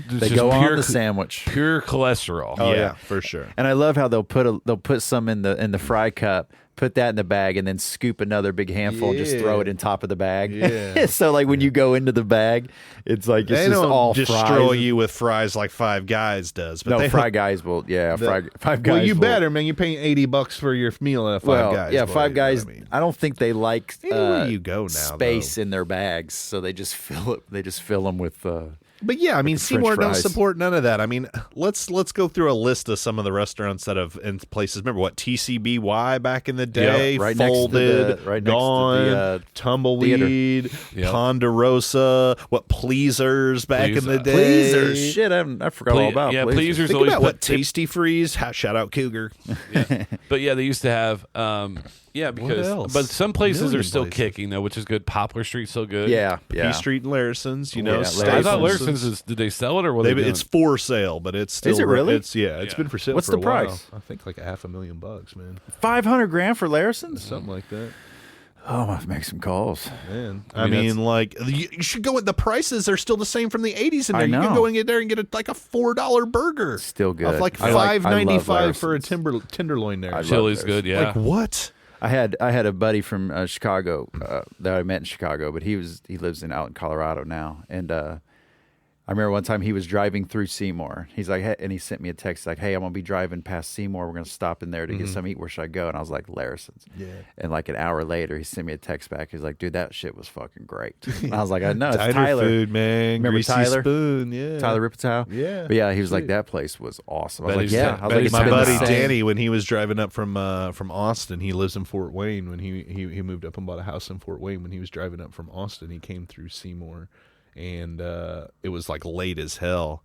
They go on the sandwich. Pure cholesterol. Oh, Oh, yeah, yeah. for sure. And I love how they'll put some in the fry cup, put that in the bag, and then scoop another big handful and just throw Yeah. it in top of the bag. Yeah. So like when you go into the bag, it's like it's They just don't all destroy fries. you with fries like Five Guys does. But No, they Fry Guys will. Yeah, Five Guys. Well, you will. better, man. You're paying $80 for your meal at Five Well, Guys. yeah, boy, Five you know what Guys. I mean? I don't think they like Anywhere you go now, space though. in their bags, so they just fill it. They just fill them with. But yeah, I mean, the French Seymour don't fries. support none of that. I mean, let's go through a list of some of the restaurants that have in places. Remember what TCBY back in the day? right next to Folded, the- right next to Gone, the, Tumbleweed, Yep. Ponderosa. What Pleasers back in the Pleasers. day? Pleasers. Shit, I forgot all about. yeah, Pleasers. Pleasers Think always about put- what Tasty Freeze. Shout out Cougar. But yeah, they used to have. Because else? but some places Million are still places. kicking though, which is good. Poplar Street's still good. Yeah, P yeah. Street and Larison's. You know, Yeah, I Staples. thought Larison's did they sell it or what? It's for sale, but it's still. Is it really? It's It's been for sale. What's for the a while. price? I think like $500,000, man. $500,000 for Larison's. Something like that. Oh, I'm gonna have to make some calls. Man, I I mean, mean, like you should go. The prices are still the same from the '80s in I there. You can know. go in there and get like a $4 burger. Still good. Of like I love $5.95 for a Larison's. tenderloin there. I love Chili's theirs. good. Yeah. Like what? I had a buddy from Chicago that I met in Chicago, but he lives out in Colorado now, and I remember one time he was driving through Seymour. He's like, hey, and he sent me a text like, "Hey, I'm gonna be driving past Seymour. We're gonna stop in there to get some eat. Where should I go?" And I was like, "Larison's." Yeah. And like an hour later, he sent me a text back. He's like, "Dude, that shit was fucking great." And I was like, "I know, it's Diner Tyler, food, man. Remember Greasy Tyler? Spoon, yeah. Tyler Ripatow." Yeah. But yeah, he was like, Sweet. "That place was awesome." I was Betty's like, "Yeah." Town- I was Betty's like, My "It's been buddy the same." Danny, when he was driving up from Austin, he lives in Fort Wayne. When he moved up and bought a house in Fort Wayne, when he was driving up from Austin, he came through Seymour, and it was like late as hell.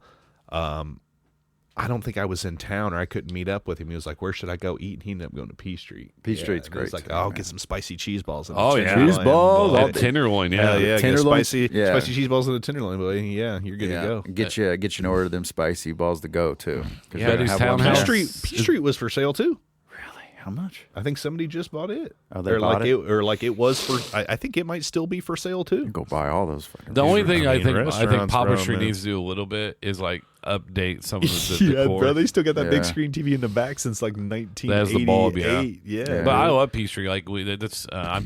I don't think I was in town, or I couldn't meet up with him. He was like, "Where should I go eat?" And he ended up going to P Street. P Street's and he was great like, too, "Oh, I'll man. get some spicy cheese balls." And Oh, a yeah. tenderloin, Cheese balls, boy. all Oh, tenderloin, yeah. Hell yeah, get Tenderloin, spicy yeah. cheese balls and a tenderloin, boy. Yeah, you're good Yeah. to go. Get you an order of them spicy balls to go too. 'Cause Yeah, you're gonna Betty's have one Townhouse. there. P Street was for sale too. Really? How much? I think somebody just bought it. Oh, they or bought like it? or like it was for. I think it might still be for sale too. Go buy all those fucking. The only I thing mean, I think restaurants, Papa bro, Street man. needs to do a little bit is like update some of the Yeah, decor. bro, they still got that big Yeah. screen TV in the back since like 1988. That's the bulb, yeah. Yeah. But I love Peachtree. Like that's I'm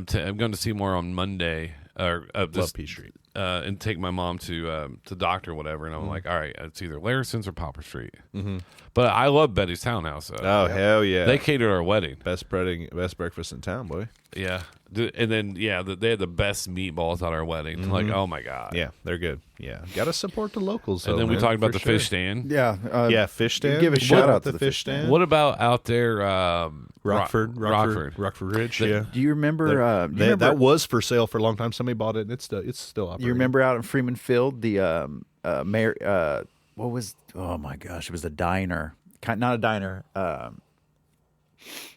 going to see more on Monday or love this, P Street. and take my mom to doctor or whatever. And I'm like, all right, it's either Larison's or Popper Street. Mm-hmm. But I love Betty's Townhouse. Oh hell yeah! They catered our wedding. best breakfast in town, boy. Yeah, and then they had the best meatballs at our wedding. Like, oh my god. Yeah, they're good. Yeah, gotta support the locals. And though, then we man, talked about for the sure. fish stand. Yeah. Yeah, fish stand. Give a What shout about out to the fish stand. What about out there? Rockford Ridge. Yeah, Do you remember? that was for sale for a long time. Somebody bought it, and it's still operating. You remember out in Freeman Field the mayor? What was? Oh my gosh! It was a diner. Not a diner.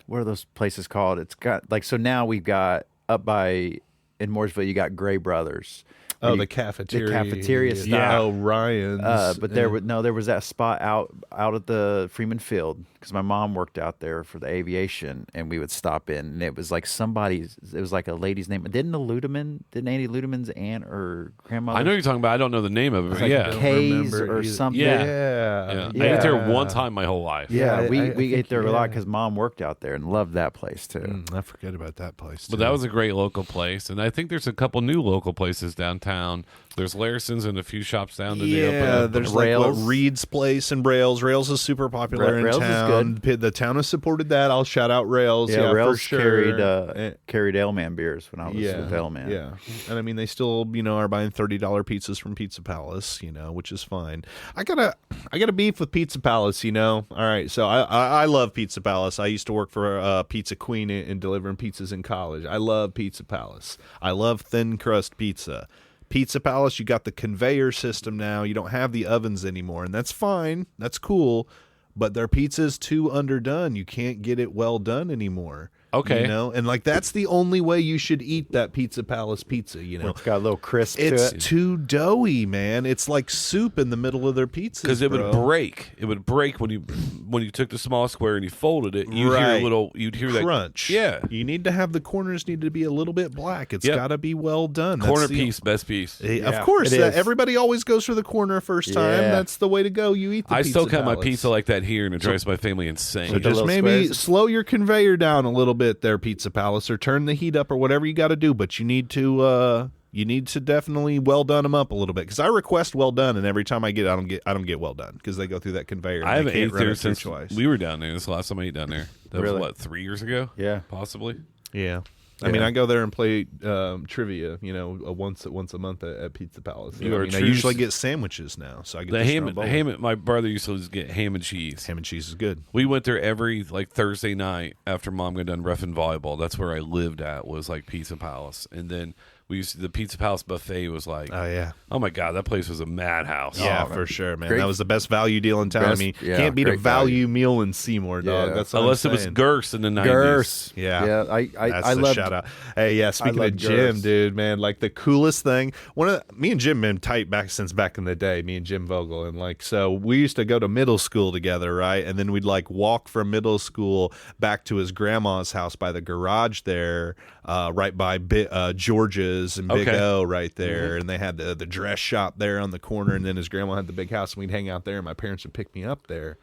What are those places called? It's got like so now we've got up by in Mooresville. You got Gray Brothers. Oh, You- the cafeteria. The cafeteria Yeah. style. Oh, Ryan's. But there was that spot out at the Freeman Field because my mom worked out there for the aviation, and we would stop in, and it was like somebody's. It was like a lady's name. Didn't Andy Ludeman's aunt or grandmother? I know you're talking about. I don't know the name of it. But like yeah. Kay's remember or either. something. Yeah. Yeah. I ate there one time my whole life. Yeah, Yeah, we I ate think- there a lot yeah. because mom worked out there and loved that place too. I forget about that place. But too. that was a great local place, and I think there's a couple new local places downtown. There's Larison's and a few shops down the Yeah, there's Rails. like Reed's Place and Rails. Rails is super popular in Rails is town. The town has supported that. I'll shout out Rails. Yeah, Rails for sure. carried Elman beers when I was with Elman. Yeah, and I mean they still are buying $30 pizzas from Pizza Palace, which is fine. I got a beef with Pizza Palace, All right, so I love Pizza Palace. I used to work for Pizza Queen and delivering pizzas in college. I love Pizza Palace. I love thin crust pizza. Pizza Palace, you got the conveyor system now. You don't have the ovens anymore, and that's fine. That's cool. But their pizza's too underdone. You can't get it well done anymore. Okay. And like that's the only way you should eat that Pizza Palace pizza, It's got a little crisp It's to it. too doughy, man. It's like soup in the middle of their pizza. because it would break. It would break when you took the small square and you folded it. Right. You'd hear that crunch. Yeah. You need to have the corners need to be a little bit black. It's Yep. got to be well done. Corner That's the- piece, best piece. Of course, it is. everybody always goes for the corner first time. Yeah. That's the way to go. You eat the I Pizza still cut my Palace. pizza like that here, and it drives my family insane. So the just little maybe squares. slow your conveyor down a little bit there, Pizza Palace, or turn the heat up or whatever you got to do. But you need to definitely well done them up a little bit because I request well done, and every time I don't get well done because they go through that conveyor. And I haven't they can't ate run there it through since twice. we were down there. This is the last time I ate down there. That Really? was what, 3 years ago? Yeah. Possibly. Yeah. I mean, I go there and play trivia, once a month at Pizza Palace. You are I true usually s- get sandwiches now, so I get The to ham, Stromboli. my brother used to get ham and cheese. Ham and cheese is good. We went there every Thursday night after mom got done reffing volleyball. That's where I lived at, was Pizza Palace. And then the Pizza Palace buffet was Oh yeah. oh my God, that place was a madhouse. Yeah, man. for sure, man. Great- That was the best value deal in town. Best- I mean, yeah, can't beat a great value value. meal in Seymour, dog. Yeah. That's what Unless I'm it was saying. Gers in the 90s. Gers. Yeah. Yeah. That's I the love shout out. Hey, yeah. Speaking of love Jim, Gers. dude, man, like the coolest thing. Me and Jim been tight since back in the day. Me and Jim Vogel, and so we used to go to middle school together, right? And then we'd walk from middle school back to his grandma's house by the garage there, right by George's and Big Okay. O, right there. And they had the dress shop there on the corner, and then his grandma had the big house, and we'd hang out there. And my parents would pick me up there.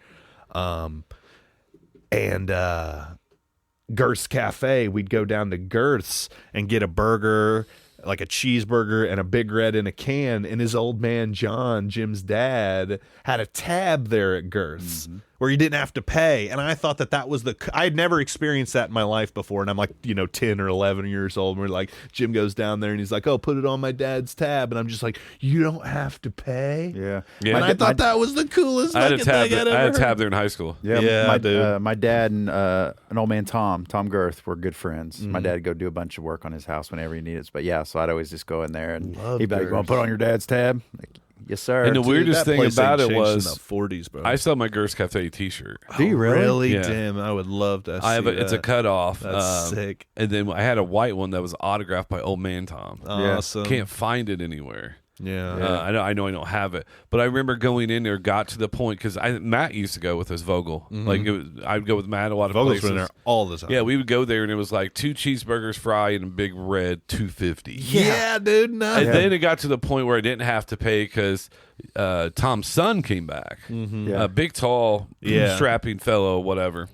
Girth's Cafe, we'd go down to Girth's and get a burger like a cheeseburger and a Big Red in a can, and his old man John, Jim's dad, had a tab there at Girth's where you didn't have to pay. And I thought that was I had never experienced that in my life before. And I'm like, 10 or 11 years old. And we're like, Jim goes down there and he's like, oh, put it on my dad's tab. And I'm just like, you don't have to pay? Yeah. And I thought that was the coolest I had a fucking tab. thing I'd I had ever a heard. tab there in high school. Yeah, dude. my dad and an old man Tom Girth were good friends. My dad would go do a bunch of work on his house whenever he needed it. But yeah, so I'd always just go in there and Love he'd be like, "You want Girth. to put on your dad's tab?" Like, yes, sir. And the Dude, weirdest that thing place about ain't it changed was in the 40s, bro. I sell my Girls Cafe T-shirt. Do you really? Really? Yeah. Damn, I would love to I have see it's a that. cutoff. That's sick. And then I had a white one that was autographed by Old Man Tom. Awesome. Can't find it anywhere. Yeah. I know I don't have it, but I remember going in there, got to the point because Matt used to go with us Vogel. Like I'd go with Matt a lot of Vogel's places. been there all the time. Yeah, we would go there and it was like 2 cheeseburgers, fry, and a Big Red, $2.50. Yeah, dude. No. And then it got to the point where I didn't have to pay because Tom's son came back, Yeah. a big, tall, Yeah. strapping fellow, whatever.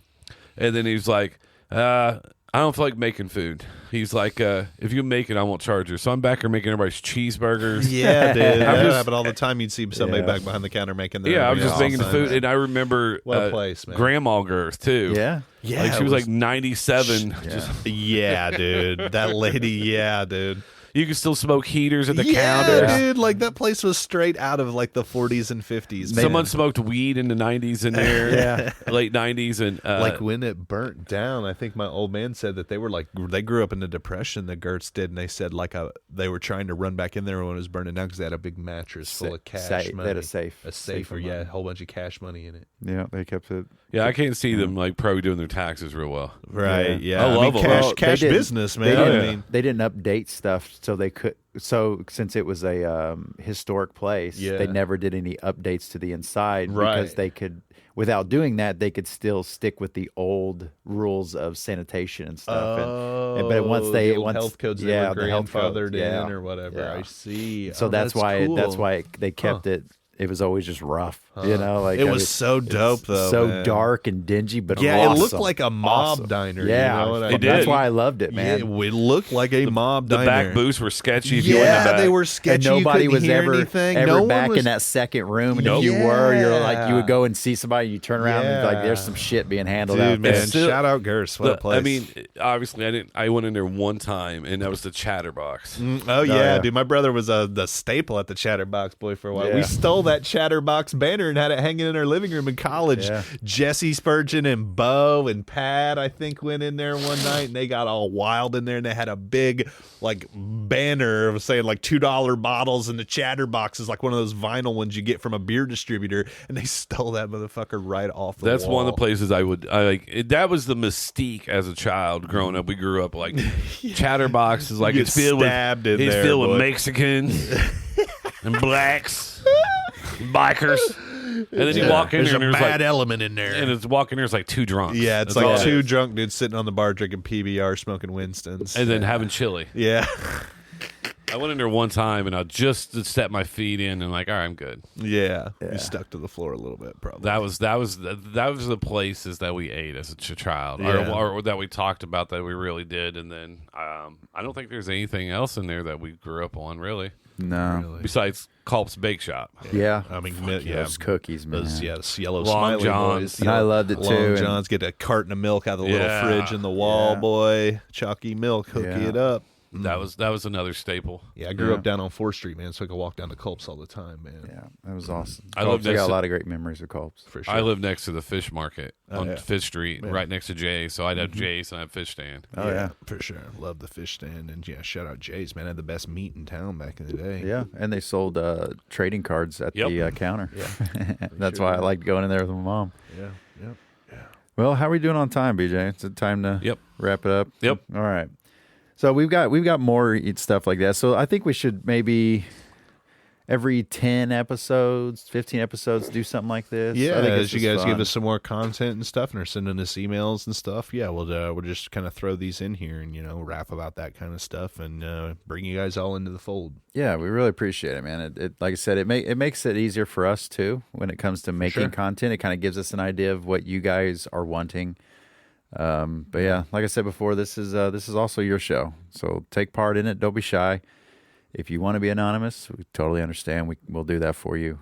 And then he's like, I don't feel like making food. He's like, if you make it, I won't charge you. So I'm back here making everybody's cheeseburgers. Yeah, dude. That just- happened all the time. You'd see somebody Yeah. back behind the counter making their Yeah, I was everything just all making the time. food, and I remember What a place, man. Grandma Girth too. Yeah. Yeah, like she it was like 97. Yeah. Just, Yeah, dude. That lady, yeah, dude. you could still smoke heaters at the yeah, counter. dude. Like that place was straight out of like the 40s and 50s. man. Someone smoked weed in the 90s in there. Late 90s, and like when it burnt down, I think my old man said that they grew up in the Depression, the Gertz did, and they said they were trying to run back in there when it was burning down because they had a big mattress full of cash Safe. money. They had a safe. A safe, Safe or of yeah, a money. whole bunch of cash money in it. Yeah, they kept it. yeah, I can't see them like probably doing their taxes real well. Right? Yeah, I love mean, them. cash, Well, cash they didn't- business, They man. Oh, didn't, I mean, they didn't update stuff so they could. So since it was a historic place, Yeah. they never did any updates to the inside Right. because they could. Without doing that, they could still stick with the old rules of sanitation and stuff. But once they the old once health codes yeah, they the were health codes, grandfathered yeah, in or whatever. yeah. I see. So Oh, that's why cool. that's why they kept it. It was always just rough, you know. Like It I was mean, so dope, it's though, so man. dark and dingy, but Yeah, it looked awesome. like a mob Awesome. diner. Yeah, you know what I It mean? did. that's why I loved it, Yeah, man. it looked like a mob The diner. back booths were sketchy. If you went in the Yeah, back. they were sketchy. And You nobody couldn't was hear ever anything. ever No one back was- in that second room. And Nope. if you were, you're like Yeah. you would go and see somebody. You turn around and be like, Yeah. there's some shit being handled Dude, out there. man, still- shout out Gerst. What a place. I mean, obviously, I went in there one time, and that was the Chatterbox. Oh yeah, yeah. dude. My brother was the staple at the Chatterbox boy for a while. Yeah. We stole that Chatterbox banner and had it hanging in our living room in college. Yeah. Jesse Spurgeon and Bo and Pat, I think, went in there one night and they got all wild in there and they had a big like banner of saying like $2 bottles, and the Chatterbox is like one of those vinyl ones you get from a beer distributor, and they stole that motherfucker right off the That's wall. one of the places I like. That was the mystique as a child growing up. We grew up like Chatterbox is like You it's get filled stabbed in with it's there, filled boy. with Mexicans and blacks, bikers, and then you walk in There's there a and there's bad like element in there. and it's walking there's like 2 drunks. Yeah, it's That's all like it two is. drunk dudes sitting on the bar drinking PBR, smoking Winston's. and then having chili. Yeah. I went in there one time and I just to step my feet in and like, all right, I'm good. Yeah. You stuck to the floor a little bit, probably. That was the places that we ate as a child, Yeah. or that we talked about that we really did, and then I don't think there's anything else in there that we grew up on really, No, besides Culp's Bake Shop. yeah, I mean, yeah, yeah. those cookies, man. Those, yeah, the yellow Long smiley Johns. boys. And I loved it, Long too, and- Johns, get a carton of milk out of the Yeah. little fridge in the wall, Yeah. boy. Chalky milk, hook Yeah. it up. That was another staple. Yeah, I grew Yeah. up down on 4th Street, man, so I could walk down to Culp's all the time, man. Yeah, that was awesome. I love I next got a to- lot of great memories of Culps. For sure. I live next to the fish market on yeah. Fifth Street, right next to Jay's. So I'd have Jay's and I have fish stand. Oh yeah, for sure. Love the fish stand. And yeah, shout out Jay's, man. I had the best meat in town back in the day. yeah, and they sold trading cards at Yep. the counter. Yeah. That's sure why I did. liked going in there with my mom. Yeah. Yep. Well, how are we doing on time, BJ? It's time to Yep. wrap it up. Yep. All right. So we've got more stuff like that. So I think we should maybe every 10 episodes, 15 episodes, do something like this. Yeah, I think as it's you just guys give fun. us some more content and stuff, and are sending us emails and stuff, yeah, we'll just kind of throw these in here and rap about that kind of stuff and bring you guys all into the fold. Yeah, we really appreciate it, man. It like I said, it makes it easier for us too when it comes to making sure. content. It kind of gives us an idea of what you guys are wanting. But yeah, like I said before, this is also your show, so take part in it. Don't be shy. If you want to be anonymous, we totally understand. We'll do that for you.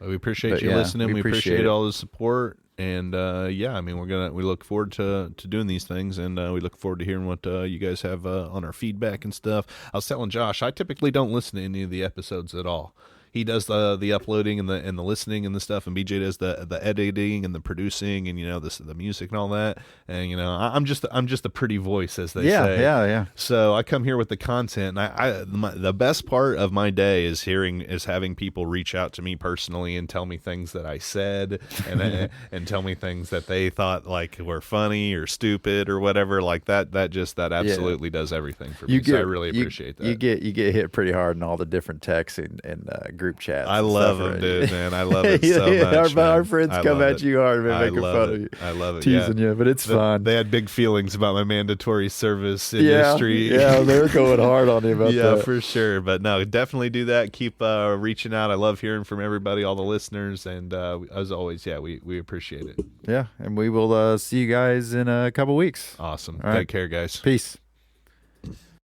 We appreciate But you yeah, listening. we We appreciate appreciate it. all the support. And yeah, I mean, we look forward to doing these things, and we look forward to hearing what you guys have on our feedback and stuff. I was telling Josh, I typically don't listen to any of the episodes at all. He does the uploading and the listening and the stuff, and BJ does the editing and the producing and the music and all that. And I'm just a pretty voice, as they say. Yeah. So I come here with the content, and the best part of my day is having people reach out to me personally and tell me things that I said, and and tell me things that they thought like were funny or stupid or whatever like that. That absolutely does everything for me. So I really appreciate that. You get hit pretty hard in all the different texts and group chats. I and love stuff, them, right? dude, man. I love it so much. Our man. friends I come love at you hard, man, I making love fun it. of you. I love it. Teasing yeah. you, but it's fun. They had big feelings about my mandatory service Yeah, industry. yeah, they're going hard on you about Yeah, that. for sure. But no, definitely do that. Keep reaching out. I love hearing from everybody, all the listeners, and as always, yeah, we appreciate it. Yeah, and we will see you guys in a couple weeks. Awesome. All right. Take care, guys. Peace.